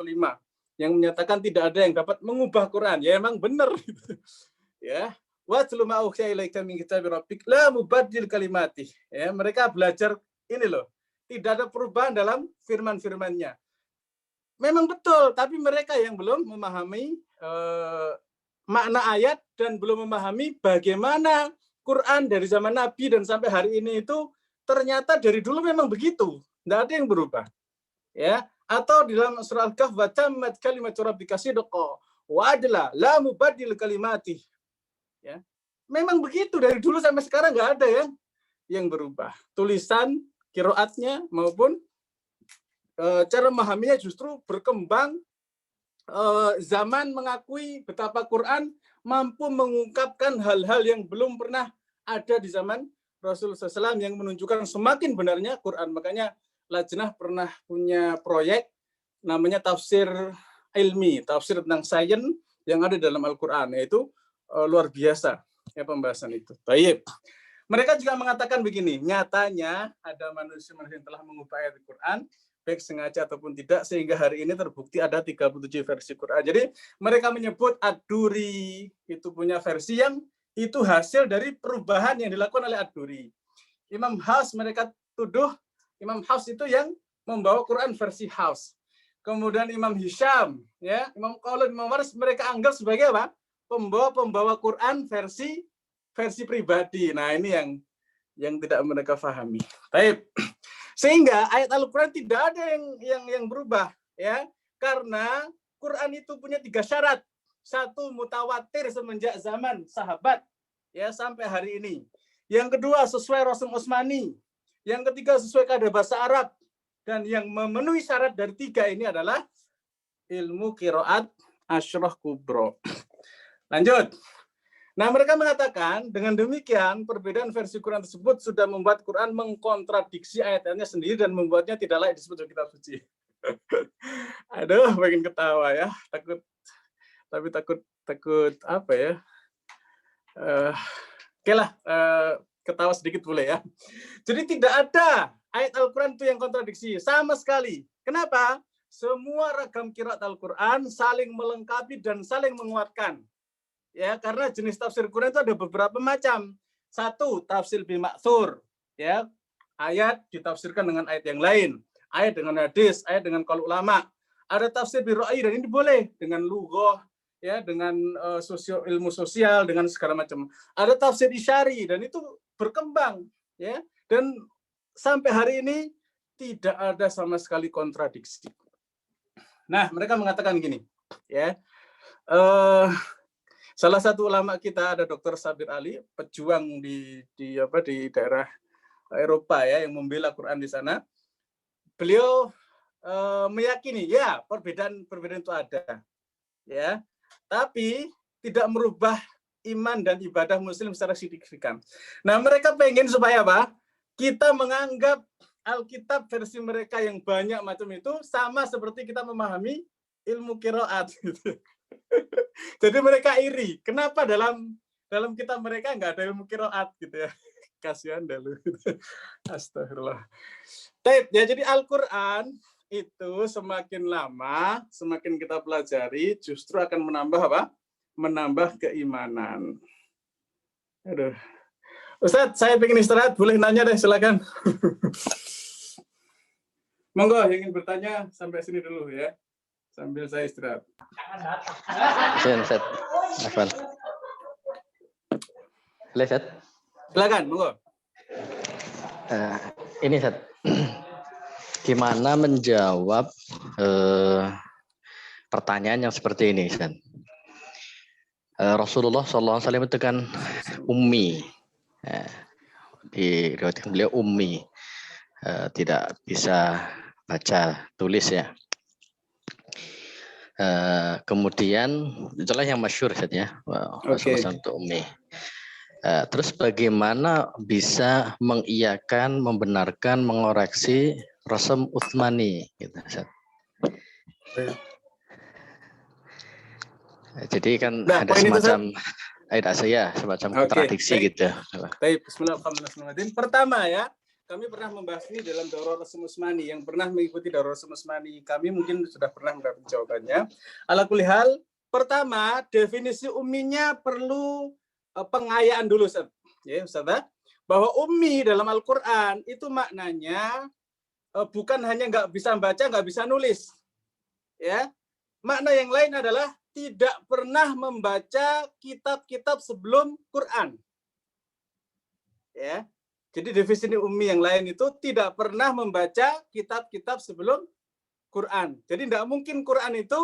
yang menyatakan tidak ada yang dapat mengubah Quran. Ya emang benar gitu. Ya. Watlu ma uhiya ilaika min kitabi rabbik la mubaddil kalimati. Ya, mereka belajar ini loh. Tidak ada perubahan dalam firman-firmannya. Memang betul, tapi mereka yang belum memahami makna ayat dan belum memahami bagaimana Quran dari zaman Nabi dan sampai hari ini itu ternyata dari dulu memang begitu, tidak ada yang berubah. Ya, atau di dalam surah Al-Kahf wa tammat kalimatu rabbika sidqa wa adla la mubaddil kalimati. Ya, memang begitu dari dulu sampai sekarang nggak ada yang berubah. Tulisan, qiraatnya maupun cara memahaminya justru berkembang. Zaman mengakui betapa Quran mampu mengungkapkan hal-hal yang belum pernah ada di zaman Rasulullah SAW yang menunjukkan semakin benarnya Quran. Makanya Lajnah pernah punya proyek namanya tafsir ilmi, tafsir tentang sains yang ada dalam Al-Quran, yaitu luar biasa ya pembahasan itu. Baik. Mereka juga mengatakan begini, nyatanya ada manusia-manusia yang telah mengubah ayat Al-Quran baik sengaja ataupun tidak, sehingga hari ini terbukti ada 37 versi Quran. Jadi mereka menyebut Ad-Duri itu punya versi yang itu hasil dari perubahan yang dilakukan oleh Ad-Duri. Imam Hafs mereka tuduh Imam Hafs itu yang membawa Quran versi Hafs. Kemudian Imam Hisham, ya, Imam Qaulun, Imam Waris mereka anggap sebagai apa? Pembawa Quran versi pribadi. Nah, ini yang tidak mereka pahami. Baik. Sehingga ayat Al-Quran tidak ada yang berubah, ya, karena Quran itu punya 3 syarat. 1, mutawatir semenjak zaman sahabat, ya, sampai hari ini. Yang kedua, sesuai Rasul Utsmani. Yang ketiga, sesuai kaidah bahasa Arab. Dan yang memenuhi syarat dari 3 ini adalah ilmu qiraat asyrah kubro. Lanjut. Nah, mereka mengatakan dengan demikian perbedaan versi Quran tersebut sudah membuat Quran mengkontradiksi ayat-ayatnya sendiri dan membuatnya tidak layak disebut kitab suci. Aduh, makin ketawa ya. Takut apa ya? Oke lah, ketawa sedikit boleh ya. Jadi tidak ada ayat Al-Quran itu yang kontradiksi sama sekali. Kenapa? Semua ragam qiraat Al-Quran saling melengkapi dan saling menguatkan. Ya, karena jenis tafsir Quran itu ada beberapa macam. 1, tafsir bil ma'thur, ya. Ayat ditafsirkan dengan ayat yang lain, ayat dengan hadis, ayat dengan qaul ulama. Ada tafsir bil ra'yi dan ini boleh dengan lughah, ya, dengan ilmu sosial, dengan segala macam. Ada tafsir isyari dan itu berkembang, ya. Dan sampai hari ini tidak ada sama sekali kontradiksi. Nah, mereka mengatakan gini, ya. Salah satu ulama kita ada Dr. Sabir Ali, pejuang di daerah Eropa ya yang membela Quran di sana. Beliau meyakini ya perbedaan itu ada. Ya. Tapi tidak merubah iman dan ibadah muslim secara signifikan. Nah, mereka pengen supaya apa? Kita menganggap Alkitab versi mereka yang banyak macam itu sama seperti kita memahami ilmu qiraat gitu. Jadi mereka iri. Kenapa dalam kitab mereka nggak ada ilmu qiraat gitu ya? Kasihan dah lu. Astagfirullah. Ya, jadi Al-Quran itu semakin lama, semakin kita pelajari, justru akan menambah apa? Menambah keimanan. Aduh. Ustadz, saya pengen istirahat, boleh nanya deh, silakan. Monggo, yang ingin bertanya sampai sini dulu ya, sambil saya istirahat. Ustaz. Afwan. Ustaz. Silakan, monggo. Ini Ustaz. Gimana menjawab pertanyaan yang seperti ini, Ustaz? Rasulullah SAW itu kan ummi. Di riwayat beliau ummi, tidak bisa baca tulis ya. Kemudian itulah yang masyhur saja Rasulullah untuk ummi. Terus bagaimana bisa mengiyakan, membenarkan, mengoreksi Rasul Utsmani gitu, Ustaz. Jadi kan ada semacam semacam kontradiksi gitu. Baik, bismillahirrahmanirrahim. Pertama ya, kami pernah membahas ini dalam Daurah Rasul Utsmani. Yang pernah mengikuti Daurah Rasul Utsmani, kami mungkin sudah pernah mendapat jawabannya. Ala kulli hal, pertama definisi umminya perlu pengayaan dulu, Ustaz. Ya, Ustaz, bahwa ummi dalam Al-Qur'an itu maknanya bukan hanya nggak bisa baca, nggak bisa nulis. Ya. Makna yang lain adalah tidak pernah membaca kitab-kitab sebelum Quran. Ya. Jadi definisi ummi yang lain itu tidak pernah membaca kitab-kitab sebelum Quran. Jadi tidak mungkin Quran itu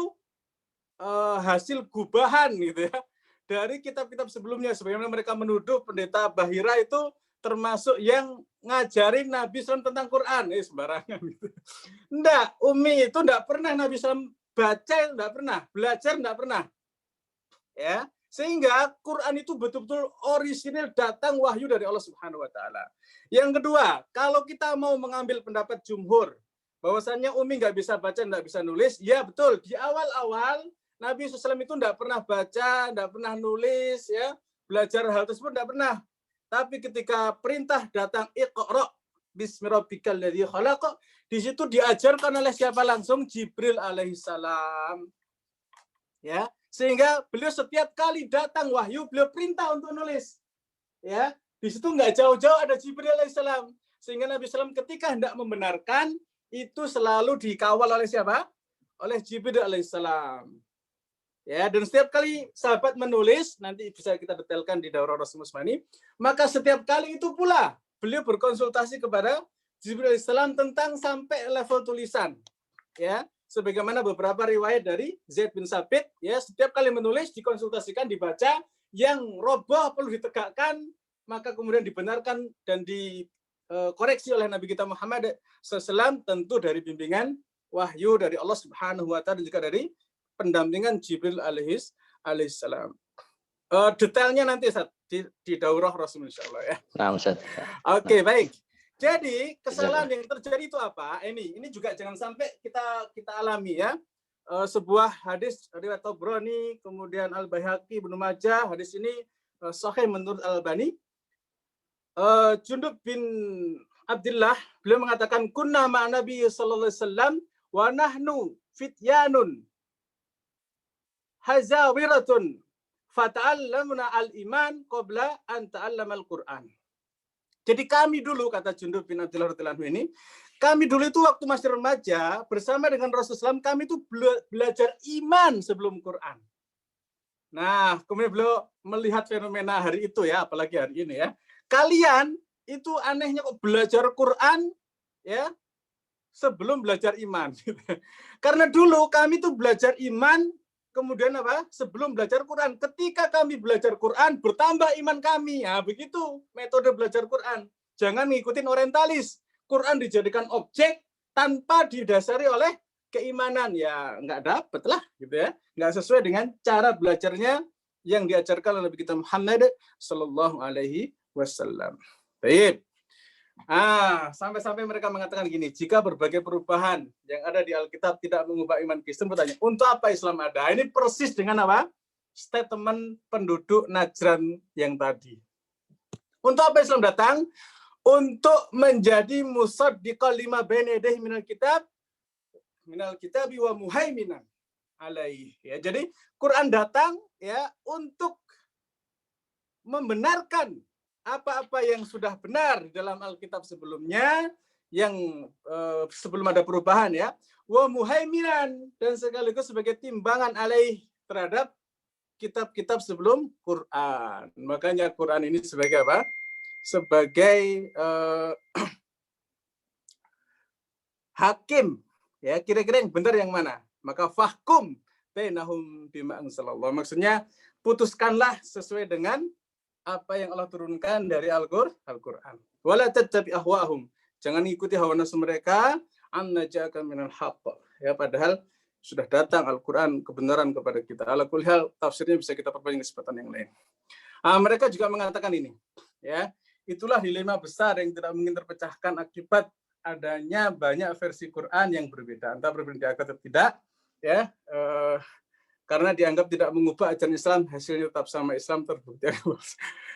hasil gubahan gitu ya dari kitab-kitab sebelumnya. Sebagaimana mereka menuduh pendeta Bahira itu termasuk yang ngajarin Nabi SAW tentang Quran. Sembarangan gitu. Enggak, ummi itu enggak pernah Nabi SAW baca, enggak pernah, belajar enggak pernah. Ya, sehingga Quran itu betul-betul orisinil, datang wahyu dari Allah Subhanahu wa taala. Yang kedua, kalau kita mau mengambil pendapat jumhur bahwasannya ummi enggak bisa baca, enggak bisa nulis, ya betul, di awal-awal Nabi SAW itu enggak pernah baca, enggak pernah nulis, ya, belajar hal tersebut enggak pernah. Tapi ketika perintah datang Iqra bismi rabbikal ladzi khalaq, di situ diajarkan oleh siapa langsung? Jibril alaihissalam. Ya, sehingga beliau setiap kali datang wahyu, beliau perintah untuk nulis. Ya, di situ nggak jauh-jauh ada Jibril alaihissalam. Sehingga Nabi SAW ketika hendak membenarkan itu selalu dikawal oleh siapa? Oleh Jibril alaihissalam. Ya, dan setiap kali sahabat menulis, nanti bisa kita detailkan di Daurah Rasul Utsmani, maka setiap kali itu pula beliau berkonsultasi kepada Jibril alaihissalam tentang sampai level tulisan. Ya, sebagaimana beberapa riwayat dari Zaid bin Sabit, ya, setiap kali menulis dikonsultasikan, dibaca, yang roboh perlu ditegakkan, maka kemudian dibenarkan dan dikoreksi oleh Nabi kita Muhammad SAW, tentu dari bimbingan wahyu dari Allah Subhanahu wa taala dan juga dari pendampingan Jibril alaihissalam. Detailnya nanti Ustaz, di Daurah Rasul insyaallah ya. Nah, Ustaz. Oke, baik. Jadi kesalahan yang terjadi itu apa? Ini juga jangan sampai kita alami ya. Sebuah hadis riwayat Tabrani, kemudian Al-Baihaqi, Ibnu Majah, hadis ini sahih menurut Al-Albani. Jundub bin Abdullah beliau mengatakan kunna ma'an Nabi sallallahu alaihi wasallam wa nahnu fityanun hazawiratun fata'allamna al-iman qabla an ta'allama al-Qur'an. Jadi kami dulu, kata Jundub bin Abdullah radhiyallahu anhu ini, kami dulu itu waktu masih remaja bersama dengan Rasulullah SAW, kami itu belajar iman sebelum Quran. Nah, kemudian beliau melihat fenomena hari itu ya, apalagi hari ini ya. Kalian itu anehnya kok belajar Quran ya sebelum belajar iman. Karena dulu kami tuh belajar iman, kemudian apa? Sebelum belajar Quran. Ketika kami belajar Quran, bertambah iman kami. Ya, begitu metode belajar Quran. Jangan ngikutin orientalis. Quran dijadikan objek tanpa didasari oleh keimanan. Ya, nggak dapet lah, gitu ya. Nggak sesuai dengan cara belajarnya yang diajarkan oleh Nabi kita Muhammad Sallallahu Alaihi Wasallam. Baik. Sampai-sampai mereka mengatakan gini, jika berbagai perubahan yang ada di Alkitab tidak mengubah iman Kristen, bertanya, untuk apa Islam ada? Ini persis dengan apa? Statement penduduk Najran yang tadi. Untuk apa Islam datang? Untuk menjadi musaddiqal lima baina yadayhi minal kitabi wa muhaiminan alaihi. Ya, jadi Quran datang ya untuk membenarkan apa-apa yang sudah benar di dalam Alkitab sebelumnya, yang sebelum ada perubahan ya, wa muhaiminan, dan sekaligus sebagai timbangan alaih terhadap kitab-kitab sebelum Quran. Makanya Quran ini sebagai apa? Sebagai hakim, ya, kira-kira yang benar yang mana? Maka fahkum bainahum bima anzalallah. Maksudnya putuskanlah sesuai dengan apa yang Allah turunkan dari Al-Qur'an. Wala tattabi ahwahum. Jangan ikuti hawa nafsu mereka, anna ja'aka minal haqq. Ya, padahal sudah datang Al-Qur'an kebenaran kepada kita. Ala kulli hal tafsirnya bisa kita perbanyak kesempatan yang lain. Mereka juga mengatakan ini, ya. Itulah dilema besar yang tidak mungkin terpecahkan akibat adanya banyak versi Quran yang berbeda, entah berbeda atau tidak, ya, karena dianggap tidak mengubah ajaran Islam, hasilnya tetap sama, Islam terbukti.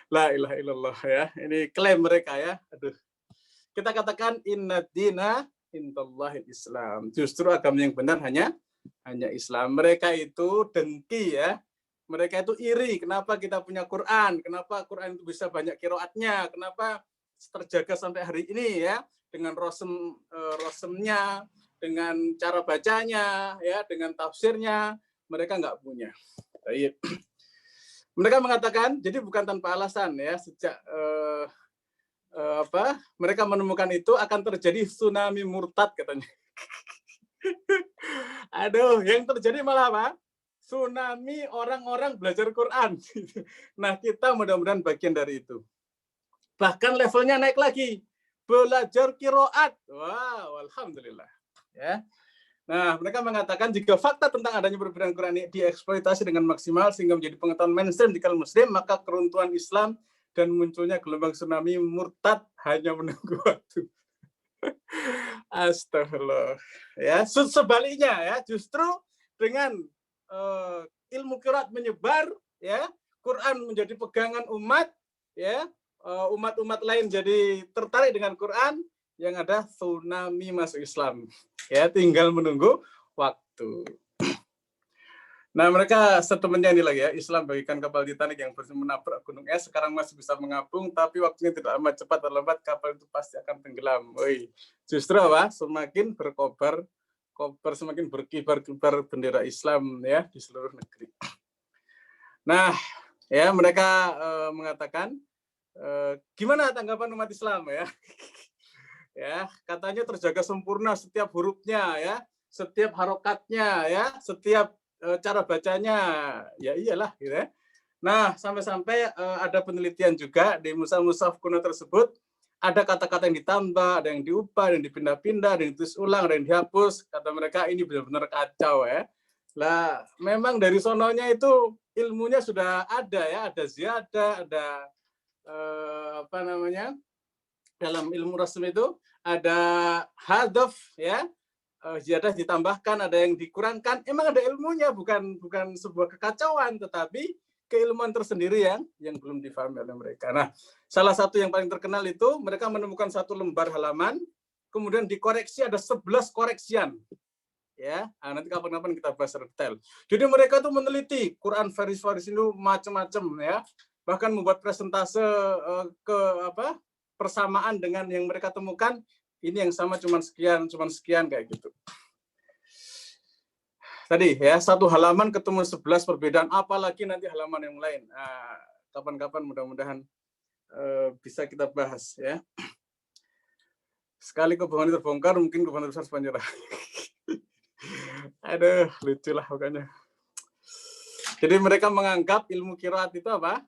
La ilaha illallah, ya. Ini klaim mereka, ya. Aduh. Kita katakan inna dina indallahil Islam. Justru agama yang benar hanya Islam. Mereka itu dengki, ya. Mereka itu iri. Kenapa kita punya Quran? Kenapa Quran itu bisa banyak qiraatnya? Kenapa terjaga sampai hari ini, ya? Dengan rosemnya, dengan cara bacanya, ya, dengan tafsirnya, mereka nggak punya. Mereka mengatakan, jadi bukan tanpa alasan, ya, sejak mereka menemukan itu akan terjadi tsunami murtad katanya. Aduh, yang terjadi malah apa? Tsunami orang-orang belajar Quran. Nah, kita mudah-mudahan bagian dari itu. Bahkan levelnya naik lagi. Belajar qiraat. Wow, alhamdulillah. Ya. Nah, mereka mengatakan jika fakta tentang adanya perbedaan Quran ini dieksploitasi dengan maksimal sehingga menjadi pengetahuan mainstream di kalangan muslim, maka keruntuhan Islam dan munculnya gelombang tsunami murtad hanya menunggu waktu. Astagfirullah. Ya, sebaliknya, ya, justru dengan ilmu qiraat menyebar, ya, Quran menjadi pegangan umat, ya, umat-umat lain jadi tertarik dengan Quran, yang ada tsunami masuk Islam, ya, tinggal menunggu waktu. Nah, mereka statementnya ini lagi, ya, Islam bagikan kapal Titanic yang berusaha menabrak gunung es, sekarang masih bisa mengapung, tapi waktunya tidak amat cepat atau lambat kapal itu pasti akan tenggelam. Woi, justru apa? Semakin berkobar, semakin berkibar-kibar bendera Islam, ya, di seluruh negeri. Nah, ya, mereka mengatakan, gimana tanggapan umat Islam, ya? Ya, katanya terjaga sempurna setiap hurufnya, ya, setiap harokatnya, ya, setiap cara bacanya, ya iyalah, gitu ya. Nah, sampai-sampai ada penelitian juga di mushaf kuno tersebut, ada kata-kata yang ditambah, ada yang diubah, ada yang dipindah-pindah, ada yang ditulis ulang, ada yang dihapus. Kata mereka ini benar-benar kacau, ya. Lah, memang dari sononya itu ilmunya sudah ada, ya, ada ziyadah, ada dalam ilmu rasmi itu ada hadaf, ya, ziyadah ditambahkan, ada yang dikurangkan. Emang ada ilmunya, bukan sebuah kekacauan, tetapi keilmuan tersendiri yang belum difahami oleh mereka. Nah, salah satu yang paling terkenal itu mereka menemukan satu lembar halaman, kemudian dikoreksi ada 11 koreksian. Ya, nanti kapan-kapan kita bahas detail. Jadi mereka tuh meneliti Quran varis-varis itu macam-macam, ya. Bahkan membuat presentase persamaan dengan yang mereka temukan, ini yang sama cuman sekian kayak gitu. Tadi, ya, satu halaman ketemu 11 perbedaan, apalagi nanti halaman yang lain. Nah, kapan-kapan mudah-mudahan bisa kita bahas, ya. Sekali kebohongan terbongkar, mungkin kebohongan besar sepanjang. Aduh, lucu lah pokoknya. Jadi mereka menganggap ilmu qiraat itu apa?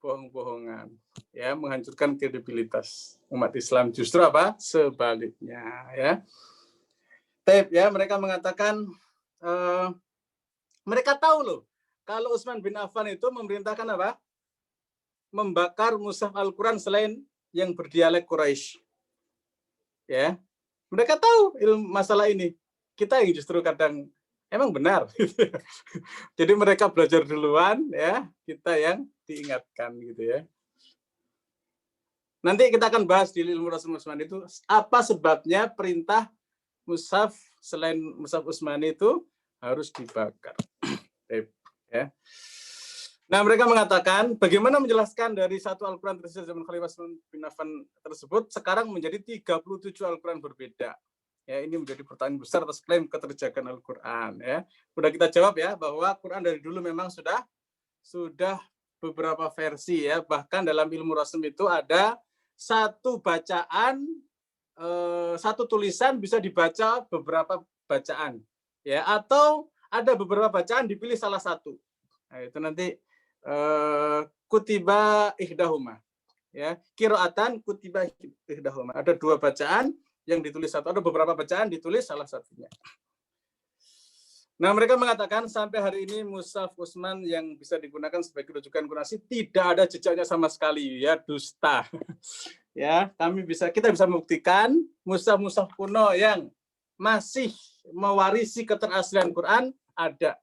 Bohong-bohongan, ya, menghancurkan kredibilitas umat Islam. Justru apa? Sebaliknya, ya. Ya, mereka mengatakan mereka tahu loh kalau Utsman bin Affan itu memerintahkan apa? Membakar mushaf Al-Quran selain yang berdialek Quraisy. Ya, mereka tahu ilmu masalah ini. Kita yang justru kadang emang benar. Jadi mereka belajar duluan, ya, kita yang diingatkan, gitu, ya. Nanti kita akan bahas di ilmu Rasul Utsmani itu apa sebabnya perintah mushaf selain mushaf Utsmani itu harus dibakar. Ya. Nah, mereka mengatakan bagaimana menjelaskan dari satu Al-Quran tersisa zaman Khalifah Utsman bin Affan tersebut sekarang menjadi 37 Al-Quran berbeda. Ya, ini menjadi pertanyaan besar atas klaim keterjagaan Al-Quran. Ya, sudah kita jawab ya bahwa Quran dari dulu memang sudah beberapa versi ya. Bahkan dalam ilmu rasm itu ada satu bacaan, satu tulisan bisa dibaca beberapa bacaan, ya, atau ada beberapa bacaan dipilih salah satu. Nah, itu nanti kutiba ihdahuma, ya, qiraatan kutiba ihdahuma. Ada dua bacaan yang ditulis satu, ada beberapa bacaan ditulis salah satunya. Nah, mereka mengatakan sampai hari ini mushaf Utsman yang bisa digunakan sebagai rujukan Quran tidak ada jejaknya sama sekali, ya, dusta. Ya, kita bisa membuktikan mushaf-mushaf kuno yang masih mewarisi keteraslian Quran ada.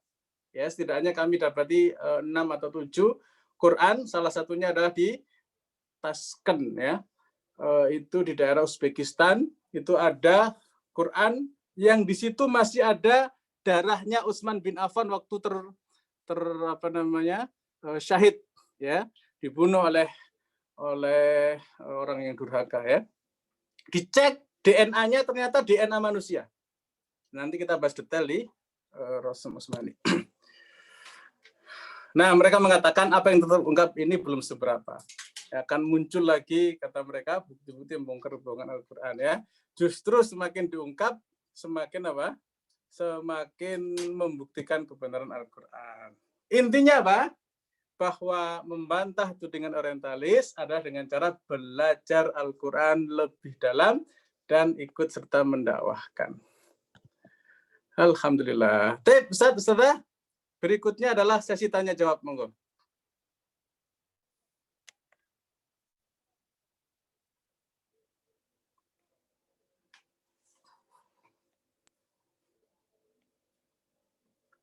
Ya, setidaknya kami dapati 6 atau 7 Quran, salah satunya adalah di Tashkent, ya. Itu di daerah Uzbekistan, itu ada Quran yang di situ masih ada darahnya Utsman bin Affan waktu syahid, ya, dibunuh oleh orang yang durhaka, ya. Dicek DNA-nya ternyata DNA manusia. Nanti kita bahas detail di Rasm Utsmani. Nah, mereka mengatakan apa yang terungkap ini belum seberapa. Akan muncul lagi, kata mereka, bukti-bukti membongkar bohongan Al-Quran, ya. Justru semakin diungkap, semakin apa? Semakin membuktikan kebenaran Al-Quran. Intinya apa? Bahwa membantah tudingan orientalis adalah dengan cara belajar Al-Quran lebih dalam dan ikut serta mendakwahkan. Alhamdulillah. Ustaz, berikutnya adalah sesi tanya jawab, monggo.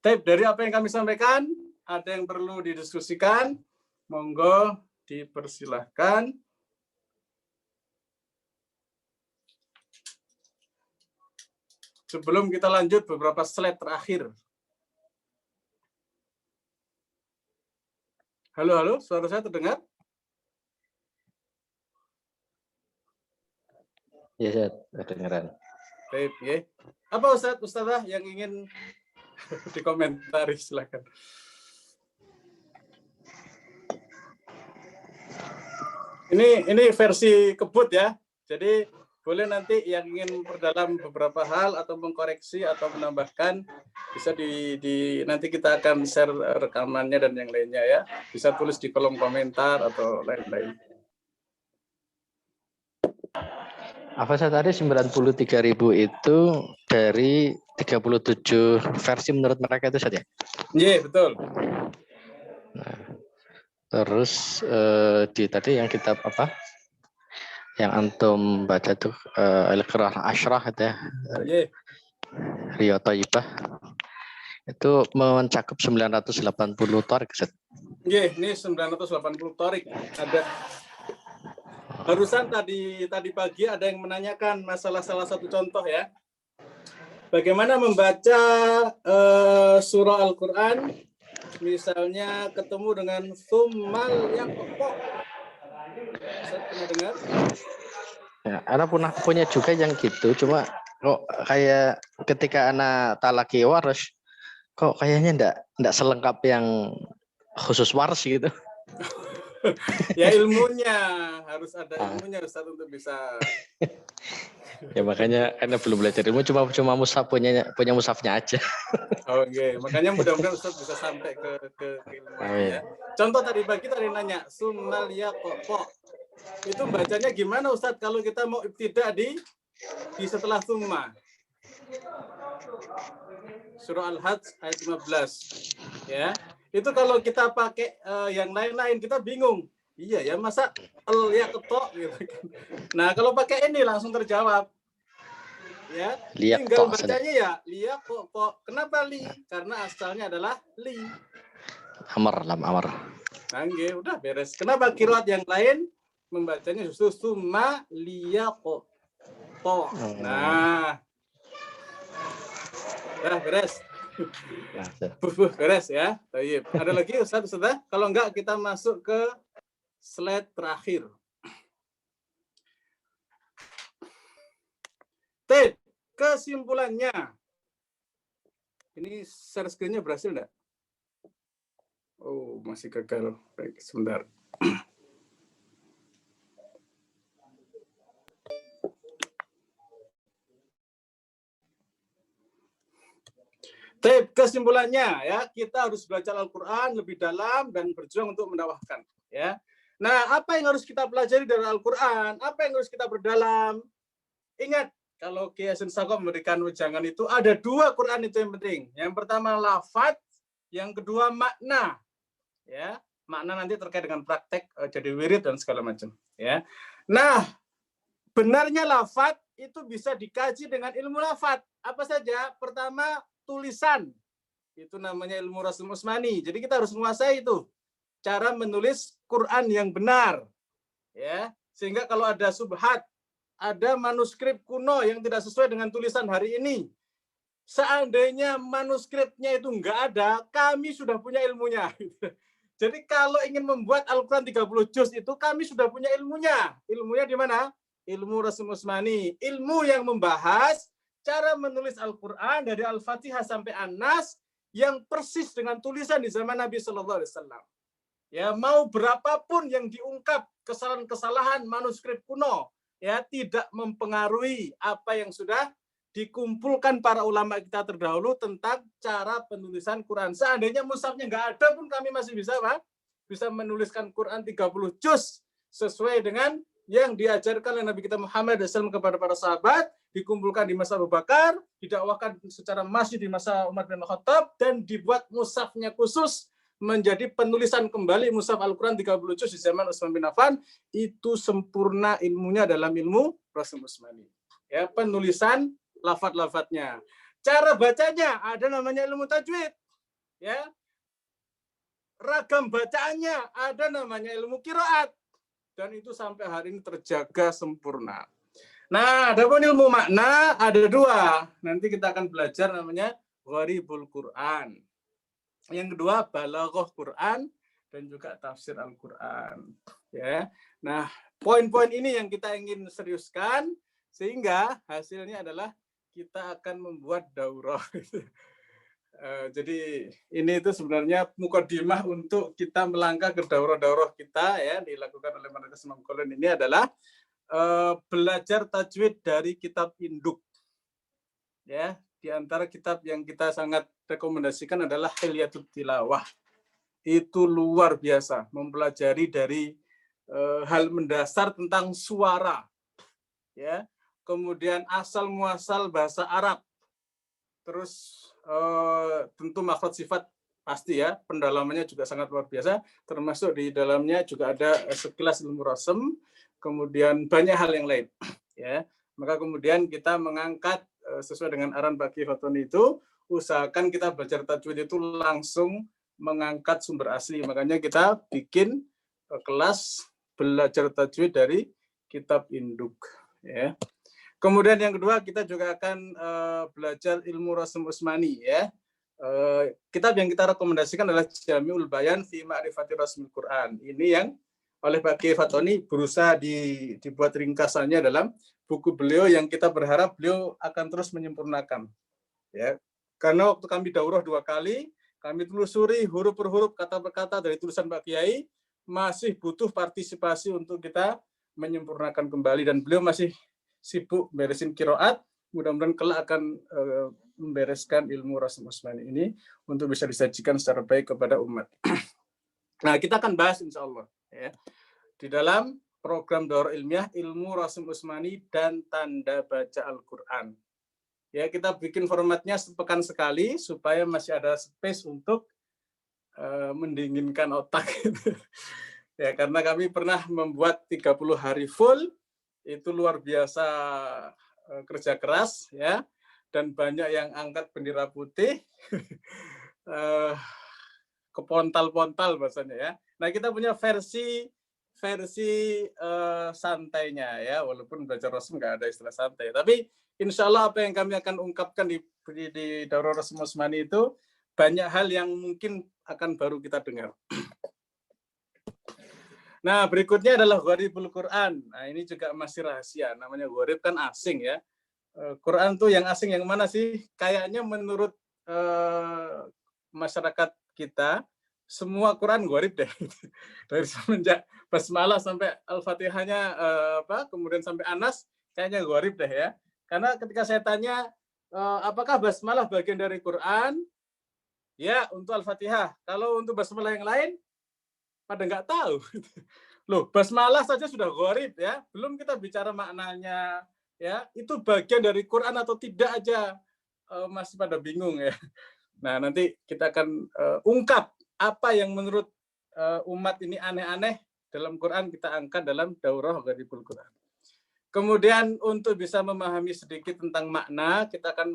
Dari apa yang kami sampaikan, ada yang perlu didiskusikan, monggo dipersilahkan. Sebelum kita lanjut beberapa slide terakhir. Halo, suara saya terdengar? Ya, kedengaran. Baik, ya. Apa Ustazah yang ingin dikomentari, silakan. Ini versi kebut, ya. Jadi boleh nanti yang ingin memperdalam beberapa hal atau mengkoreksi atau menambahkan bisa nanti kita akan share rekamannya dan yang lainnya, ya. Bisa tulis di kolom komentar atau lain-lain. Apa saya tadi 93.000 itu dari 37 versi menurut mereka itu saja? Iya, betul. Nah, terus tadi yang kitab apa? Yang antum baca tuh Al-Qira'ah Asyrah itu ya. Yeah. Riyadh Thayyibah. Itu mencakup 980 thorik. Iya, ini 980 thorik. Ada barusan tadi pagi ada yang menanyakan masalah salah satu contoh, ya. Bagaimana membaca surah Al-Qur'an misalnya ketemu dengan summal yang pokok. Saya pernah dengar? Ya, anak punya juga yang gitu, cuma kok kayak ketika anak talaki waras, kok kayaknya enggak selengkap yang khusus waras gitu. Ya, ilmunya harus ada ilmunya Ustaz untuk bisa. Ya makanya karena belum belajar ilmu, cuma mushaf punya mushafnya aja. Oke, makanya mudah-mudahan Ustaz bisa sampai ke ilmunya. Contoh tadi nanya summal yaqqa. Itu bacanya gimana Ustaz kalau kita mau ibtidah di setelah summa? Surah Al-Hajj ayat 15. Ya. Itu kalau kita pakai yang lain-lain kita bingung. Iya ya, masa al-yaqqa gitu kan. Nah, kalau pakai ini langsung terjawab. Ya, tinggal bacanya ya liyaqqa. Kenapa li? Karena asalnya adalah li. Lam amar. Nggih, udah beres. Kenapa qiraat yang lain membacanya justru summa liyaqqa. Nah. Udah beres. Beres ya. Baik. Ada lagi Ustaz? Kalau enggak kita masuk ke slide terakhir. Kesimpulannya. Ini share screen-nya berhasil enggak? Oh, masih gagal. Baik, sebentar. Kesimpulannya ya, kita harus belajar Al-Qur'an lebih dalam dan berjuang untuk mendakwahkan ya. Nah, apa yang harus kita pelajari dari Al-Qur'an? Apa yang harus kita berdalam? Ingat, kalau Kiai Hasan Saqaf memberikan wejangan itu ada 2 Quran itu yang penting. Yang pertama lafaz, yang kedua makna. Ya, makna nanti terkait dengan praktek jadi wirid dan segala macam ya. Nah, benarnya lafaz itu bisa dikaji dengan ilmu lafaz. Apa saja? Pertama, tulisan. Itu namanya ilmu Rasul Usmani. Jadi kita harus menguasai itu. Cara menulis Quran yang benar. Ya, sehingga kalau ada subhat, ada manuskrip kuno yang tidak sesuai dengan tulisan hari ini. Seandainya manuskripnya itu enggak ada, kami sudah punya ilmunya. Jadi kalau ingin membuat Al-Quran 30 juz itu kami sudah punya ilmunya. Ilmunya di mana? Ilmu Rasul Usmani. Ilmu yang membahas cara menulis Al-Quran dari Al-Fatihah sampai An-Nas yang persis dengan tulisan di zaman Nabi Shallallahu Alaihi Wasallam. Ya, mau berapapun yang diungkap kesalahan-kesalahan manuskrip kuno, ya tidak mempengaruhi apa yang sudah dikumpulkan para ulama kita terdahulu tentang cara penulisan Quran. Seandainya mushafnya nggak ada pun kami masih bisa bisa menuliskan Quran 30 juz sesuai dengan yang diajarkan oleh Nabi kita Muhammad SAW kepada para sahabat, dikumpulkan di masa Abu Bakar, didakwakan secara massif di masa Umar bin Khattab, dan dibuat mushafnya khusus menjadi penulisan kembali mushaf Al-Quran 30 juz di zaman Utsman bin Affan. Itu sempurna ilmunya dalam ilmu Rasul Usmani. Ya, penulisan lafaz-lafaznya. Cara bacanya ada namanya ilmu tajwid. Ya. Ragam bacaannya ada namanya ilmu qiraat. Dan itu sampai hari ini terjaga sempurna. Nah, adapun ilmu makna ada 2. Nanti kita akan belajar namanya Gharibul Quran. Yang kedua Balaghah Quran dan juga tafsir Al-Quran. Ya. Nah, poin-poin ini yang kita ingin seriuskan sehingga hasilnya adalah kita akan membuat daurah. Jadi ini itu sebenarnya mukadimah untuk kita melangkah ke daurah-daurah kita ya dilakukan oleh Markas Imam Qaulin ini adalah belajar tajwid dari kitab induk. Ya, di antara kitab yang kita sangat rekomendasikan adalah Hilyatul Tilawah. Itu luar biasa mempelajari dari hal mendasar tentang suara. Ya. Kemudian asal muasal bahasa Arab. Terus tentu makhraj sifat pasti ya, pendalamannya juga sangat luar biasa, termasuk di dalamnya juga ada sekilas ilmu rasem, kemudian banyak hal yang lain ya. Maka kemudian kita mengangkat sesuai dengan arahan Pak Kiai Fatoni itu, usahakan kita belajar tajwid itu langsung mengangkat sumber asli. Makanya kita bikin kelas belajar tajwid dari kitab induk ya. Kemudian yang kedua kita juga akan belajar ilmu Rasul Usmani ya. Kitab yang kita rekomendasikan adalah Jami'ul Bayan fi Ma'rifati Rasul Quran. Ini yang oleh Pak Kiai Fatoni berusaha dibuat ringkasannya dalam buku beliau yang kita berharap beliau akan terus menyempurnakan. Ya. Karena waktu kami daurah 2 kali, kami telusuri huruf per huruf, kata per kata dari tulisan Pak Kiai, masih butuh partisipasi untuk kita menyempurnakan kembali dan beliau masih sibuk beresin qiraat, mudah-mudahan kelak akan membereskan ilmu Rasul Usmani ini untuk bisa disajikan secara baik kepada umat. Nah, kita akan bahas insya Allah ya, di dalam program daurah ilmiah ilmu Rasul Usmani dan tanda baca Al-Quran. Ya, kita bikin formatnya sepekan sekali supaya masih ada space untuk mendinginkan otak. Ya, karena kami pernah membuat 30 hari full. Itu luar biasa kerja keras ya, dan banyak yang angkat bendera putih kepontal-pontal bahasanya ya. Nah, kita punya versi santainya ya, walaupun belajar Rasul nggak ada istilah santai, tapi insya Allah apa yang kami akan ungkapkan di Daurah Rasul Utsmani itu banyak hal yang mungkin akan baru kita dengar. Nah, berikutnya adalah Gharibul Quran. Nah, ini juga masih rahasia. Namanya gharib kan asing ya. Quran tuh yang asing yang mana sih? Kayaknya menurut masyarakat kita, semua Quran gharib deh. Dari semenjak Basmalah sampai Al-Fatihahnya kemudian sampai Anas, kayaknya gharib deh ya. Karena ketika saya tanya, apakah Basmalah bagian dari Quran? Ya, untuk Al-Fatihah. Kalau untuk Basmalah yang lain, pada nggak tahu. Loh, Basmalah saja sudah gharib ya. Belum kita bicara maknanya, ya itu bagian dari Quran atau tidak aja masih pada bingung ya. Nah, nanti kita akan ungkap apa yang menurut umat ini aneh-aneh dalam Quran, kita angkat dalam Daurah Gharibul Quran. Kemudian untuk bisa memahami sedikit tentang makna, kita akan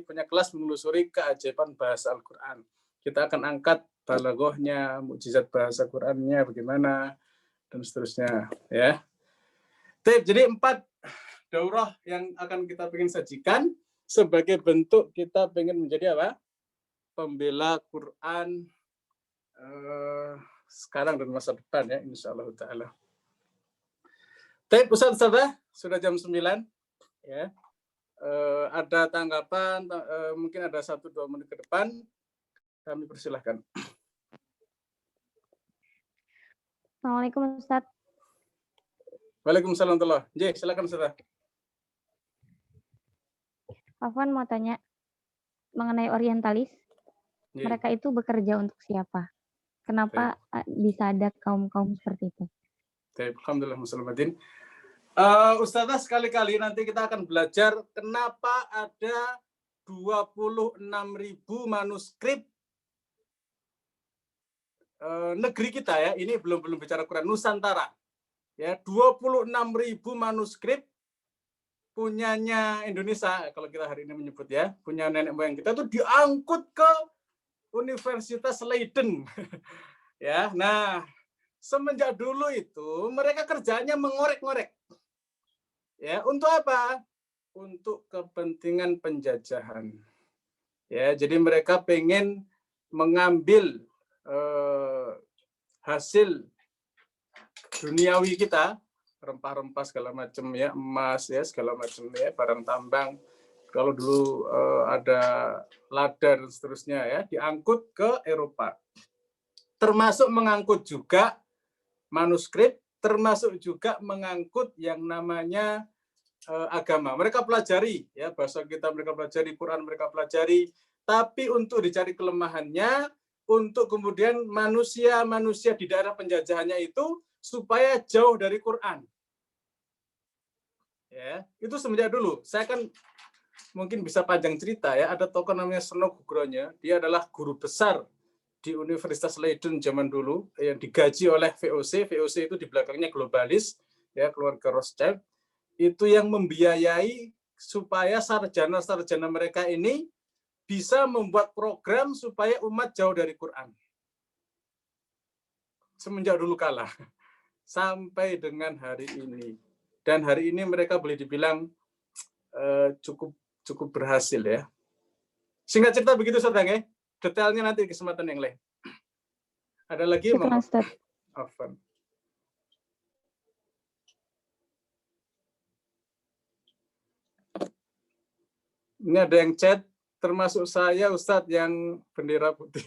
punya kelas menelusuri keajaiban bahasa Al-Quran. Kita akan angkat balaghahnya, mukjizat bahasa Qurannya bagaimana, dan seterusnya. Ya. Jadi 4 daurah yang akan kita pengen sajikan sebagai bentuk kita pengen menjadi apa? Pembela Quran sekarang dan masa depan ya, insya Allah ta'ala. Baik, Ustaz-Ustazah, sudah jam 9. Ya. Ada tanggapan, mungkin ada 1-2 menit ke depan, kami persilahkan. Assalamualaikum Ustaz. Waalaikumsalam warahmatullahi wabarakatuh. Silakan Ustazah. Afwan mau tanya mengenai orientalis. Mereka itu bekerja untuk siapa? Kenapa bisa ada kaum-kaum seperti itu? Alhamdulillah, Muslimatin. Ustazah, sekali-kali nanti kita akan belajar kenapa ada 26.000 manuskrip negeri kita ya. Ini belum bicara Quran Nusantara. Ya, 26.000 manuskrip punyanya Indonesia, kalau kita hari ini menyebut ya, punya nenek moyang kita itu diangkut ke Universitas Leiden. Ya, nah semenjak dulu itu mereka kerjanya mengorek-ngorek. Ya, untuk apa? Untuk kepentingan penjajahan. Ya, jadi mereka pengen mengambil hasil duniawi kita, rempah-rempah segala macam ya, emas ya segala macam ya, barang tambang. Kalau dulu ada lada dan seterusnya ya, diangkut ke Eropa. Termasuk mengangkut juga manuskrip, termasuk juga mengangkut yang namanya agama. Mereka pelajari ya, bahasa kita mereka pelajari, Quran mereka pelajari, tapi untuk dicari kelemahannya, untuk kemudian manusia di daerah penjajahannya itu supaya jauh dari Quran. Ya, itu semenjak dulu. Saya kan mungkin bisa panjang cerita ya, ada tokoh namanya Seno Gugronya, dia adalah guru besar di Universitas Leiden zaman dulu yang digaji oleh VOC. VOC itu di belakangnya globalis ya, keluarga Rothschild. Itu yang membiayai supaya sarjana-sarjana mereka ini bisa membuat program supaya umat jauh dari Quran. Semenjak dulu kalah sampai dengan hari ini. Dan hari ini mereka boleh dibilang cukup berhasil ya. Singkat cerita begitu Saudara ya. Detailnya nanti di kesempatan yang lain. Ada lagi? Afwan. Ini ada yang chat, termasuk saya Ustadz yang bendera putih.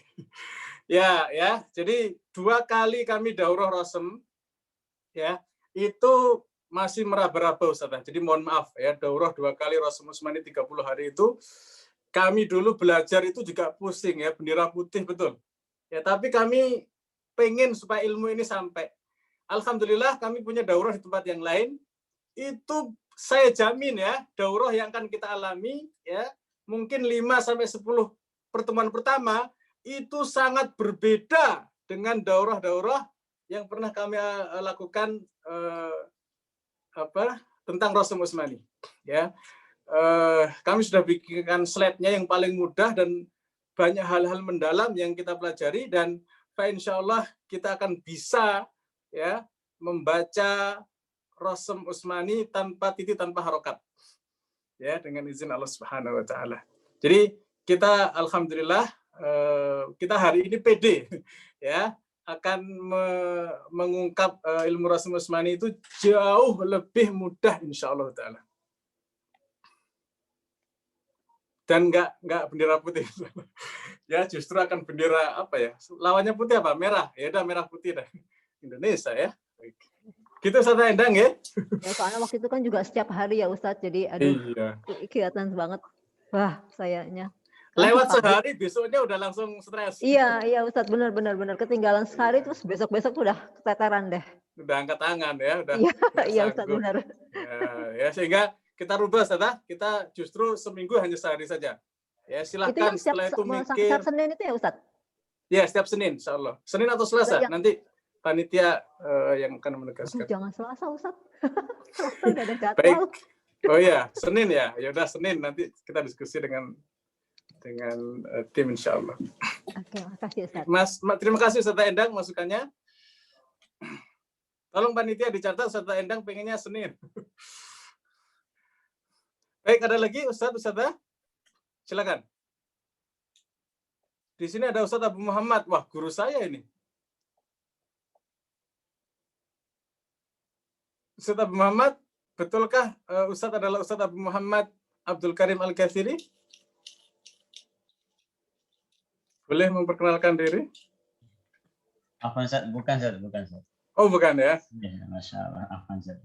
Ya. Jadi 2 kali kami daurah Rosem, ya itu masih meraba-raba Ustadz. Jadi mohon maaf ya, daurah 2 kali Rosem Utsmani 30 hari itu. Kami dulu belajar itu juga pusing ya, bendera putih betul. Ya, tapi kami pengen supaya ilmu ini sampai. Alhamdulillah kami punya daurah di tempat yang lain. Itu saya jamin ya, daurah yang akan kita alami ya, mungkin 5-10 pertemuan pertama itu sangat berbeda dengan daurah-daurah yang pernah kami lakukan tentang Rasul Utsmani. Ya. Kami sudah bikinkan slide-nya yang paling mudah dan banyak hal-hal mendalam yang kita pelajari, dan insya Allah kita akan bisa ya membaca Rasul Utsmani tanpa titik, tanpa harokat. ya dengan izin Allah Subhanahu wa taala. Jadi kita alhamdulillah kita hari ini pede ya akan mengungkap ilmu Rasul Usmani itu jauh lebih mudah insyaallah taala. Dan nggak bendera putih. Ya justru akan bendera apa ya? Lawannya putih apa? Merah. Ya udah merah putih dah. Indonesia ya. Gitu Ustaz Endang ya. Ya soalnya waktu itu kan juga setiap hari ya Ustadz, jadi aduh Iya. kelihatan banget. Wah, sayanya. Lewat sehari besoknya udah langsung stres. Iya Ustadz, benar ketinggalan sehari terus besok tuh udah keteteran deh. Udah angkat tangan ya, udah. Iya Ustadz, benar. Ya, sehingga kita rubah Ustaz, kita justru seminggu hanya sehari saja. Ya silahkan setelah itu mikir. Setiap Senin itu ya Ustadz? Ya setiap Senin insyaallah. Senin atau Selasa nanti panitia yang akan menegaskan. Jangan Selasa Ustadz. Selasa udah ada jadwal. Baik. Oh ya, Senin ya. Ya udah Senin nanti kita diskusi dengan tim insyaallah. Oke, makasih Ustadz. Terima kasih Ustaz Endang masukannya. Tolong panitia dicatat Ustaz Endang pengennya Senin. Baik, ada lagi Ustazah? Silakan. Di sini ada Ustaz Abu Muhammad. Wah, guru saya ini. Ustaz Abu Muhammad, betulkah Ustaz adalah Ustaz Abu Muhammad Abdul Karim Al-Katsiri? Boleh memperkenalkan diri? Apa Ustaz? Bukan Ustaz. Oh, bukan ya? Ya, Masya Allah. Apa Ustaz?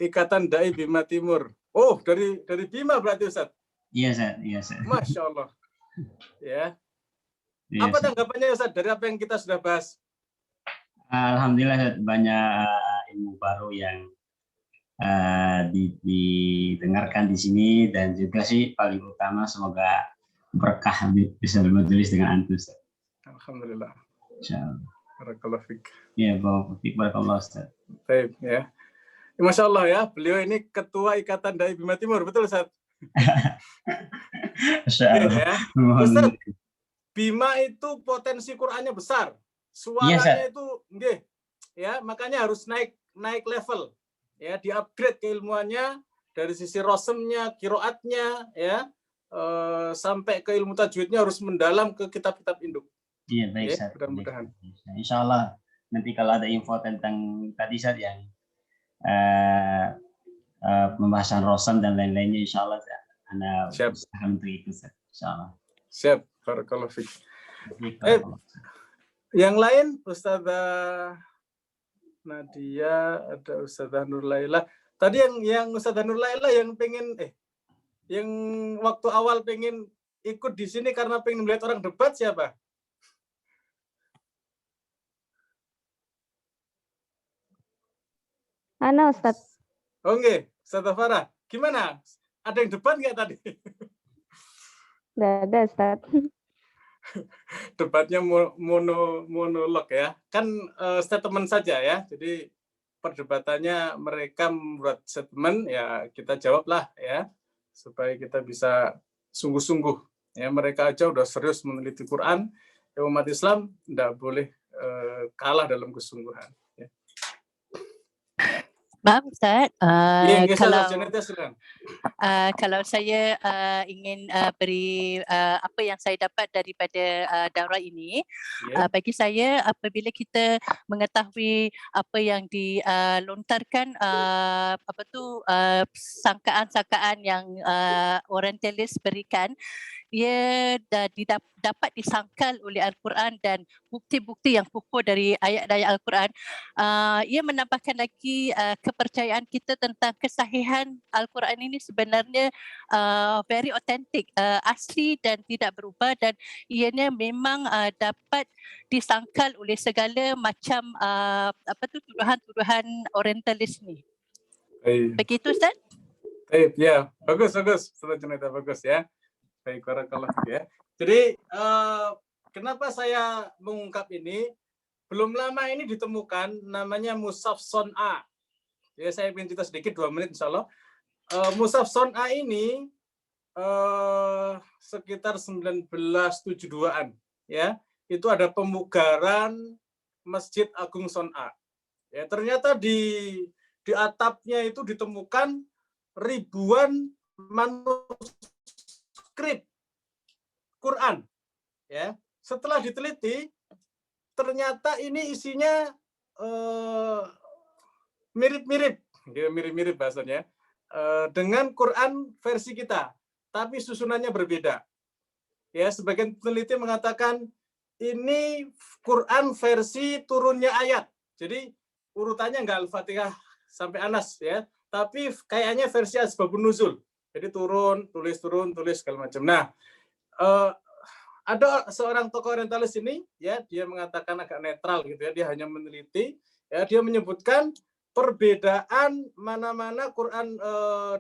Ikatan Dai Bima Timur. Oh, dari Bima berarti Ustaz? Iya Ustaz. Masya Allah. Ya. Iya, Apa Ustaz. tanggapannya Ustaz dari apa yang kita sudah bahas? Alhamdulillah Ustaz, banyak ilmu baru yang didengarkan di sini, dan juga sih paling utama semoga berkah bisa bermajelis dengan antum Ustaz. Alhamdulillah. Insyaallah. Barakallahu fiik. Ya, barakallahu Ustaz. Baik ya. Masya Allah ya, beliau ini ketua Ikatan Dai Bima Timur, betul Ustaz? Masya Allah. Ya. Ustaz, Bima itu potensi Qur'annya besar, suaranya itu, ya makanya harus naik level, ya di-upgrade keilmuannya dari sisi rosemnya, kiroatnya, ya sampai ke ilmu tajwidnya harus mendalam ke kitab-kitab induk. Iya baik ya, Ustaz. mudah-mudahan. Insya Allah nanti kalau ada info tentang tadi Ustaz yang pembahasan rosam dan lain-lainnya, insya Allah Anda usaha untuk itu, insya Allah. Siap, barakallahu fiik. Yang lain, Ustazah Nadia, ada Ustazah Nur Laila. Tadi yang Ustazah Nur Laila yang pengen, yang waktu awal pengen ikut di sini karena pengen melihat orang debat siapa? Ana Ustadz. Oke, Ustazah Farah. Gimana? Ada yang debat nggak tadi? Nggak ada Ustadz. Debatnya monolog ya. Kan statement saja ya. Jadi perdebatannya mereka membuat statement, ya kita jawablah ya. Supaya kita bisa sungguh-sungguh. Ya, mereka aja udah serius meneliti Quran. Ya, umat Islam tidak boleh kalah dalam kesungguhan. Ya. Maaf Ustaz, kalau saya ingin beri apa yang saya dapat daripada daurah ini, bagi saya apabila kita mengetahui apa yang dilontarkan, sangkaan-sangkaan yang orientalis berikan, ia dapat disangkal oleh Al-Quran dan bukti-bukti yang kukuh dari ayat-ayat Al-Quran. Ia menambahkan lagi kepercayaan kita tentang kesahihan Al-Quran ini sebenarnya very authentic, asli dan tidak berubah, dan ianya memang dapat disangkal oleh segala macam tuduhan-tuduhan orientalis ni. Begitu Ustaz? Ya, bagus. Sudah cerita bagus ya. Baik, barakallah ya. Jadi kenapa saya mengungkap ini? Belum lama ini ditemukan namanya Mushaf Son'a. Ya, saya ingin cerita sedikit 2 menit insya Allah. Mushaf Son'a ini sekitar 1972-an ya. Itu ada pemugaran Masjid Agung Son'a. Ya, ternyata di atapnya itu ditemukan ribuan manuskrip Quran, ya. Setelah diteliti, ternyata ini isinya mirip-mirip, mirip-mirip bahasanya, dengan Quran versi kita, tapi susunannya berbeda. Ya, sebagian peneliti mengatakan ini Quran versi turunnya ayat. Jadi urutannya nggak Al-Fatihah sampai Anas, ya, tapi kayaknya versi asbabun nuzul. Jadi turun, tulis, segala macam. Nah, ada seorang tokoh orientalis ini, ya, dia mengatakan agak netral gitu ya, dia hanya meneliti, ya, dia menyebutkan perbedaan mana-mana Quran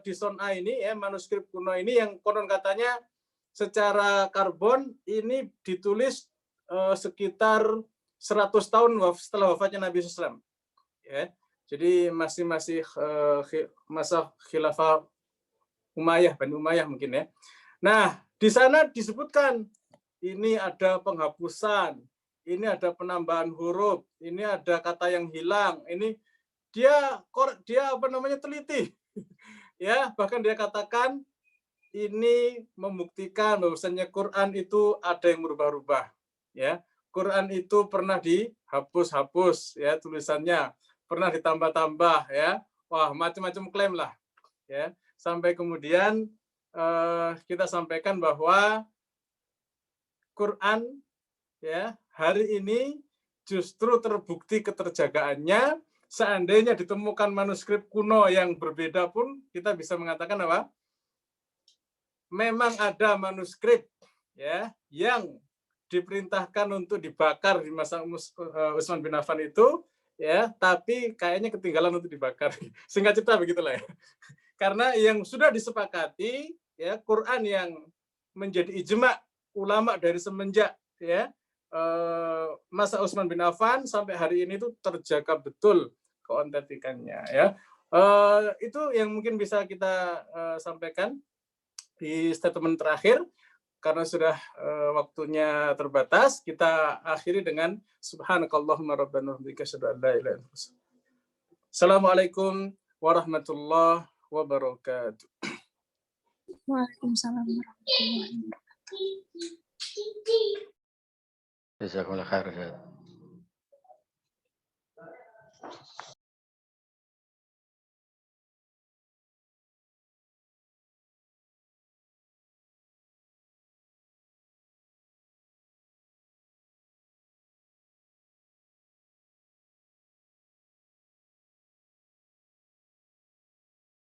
di Son'a ini, ya, manuskrip kuno ini yang konon katanya secara karbon ini ditulis sekitar 100 tahun setelah wafatnya Nabi SAW. Ya, jadi masih masa khilafah Umayyah, Bani Umayyah mungkin ya. Nah, di sana disebutkan ini ada penghapusan, ini ada penambahan huruf, ini ada kata yang hilang, ini dia teliti. Ya, bahkan dia katakan ini membuktikan bahwasannya Quran itu ada yang berubah-ubah, ya. Quran itu pernah dihapus-hapus, ya, tulisannya pernah ditambah-tambah, ya. Wah, macam-macam klaim lah, ya. Sampai kemudian kita sampaikan bahwa Quran, ya, hari ini justru terbukti keterjagaannya. Seandainya ditemukan manuskrip kuno yang berbeda pun kita bisa mengatakan apa? Memang ada manuskrip, ya, yang diperintahkan untuk dibakar di masa Utsman bin Affan itu, ya, tapi kayaknya ketinggalan untuk dibakar. Singkat cerita begitulah, ya. Karena yang sudah disepakati, ya, Quran yang menjadi ijma ulama dari semenjak, ya, masa Utsman bin Affan sampai hari ini itu terjaga betul keautentikannya, ya. Itu yang mungkin bisa kita sampaikan di statement terakhir. Karena sudah waktunya terbatas, kita akhiri dengan subhanakallahumma rabbana wa bihamdika asyhadu an la ilaha illa anta. Assalamualaikum warahmatullahi wabarakatuh. Waalaikumsalam warahmatullahi wabarakatuh. Jazakallah khair.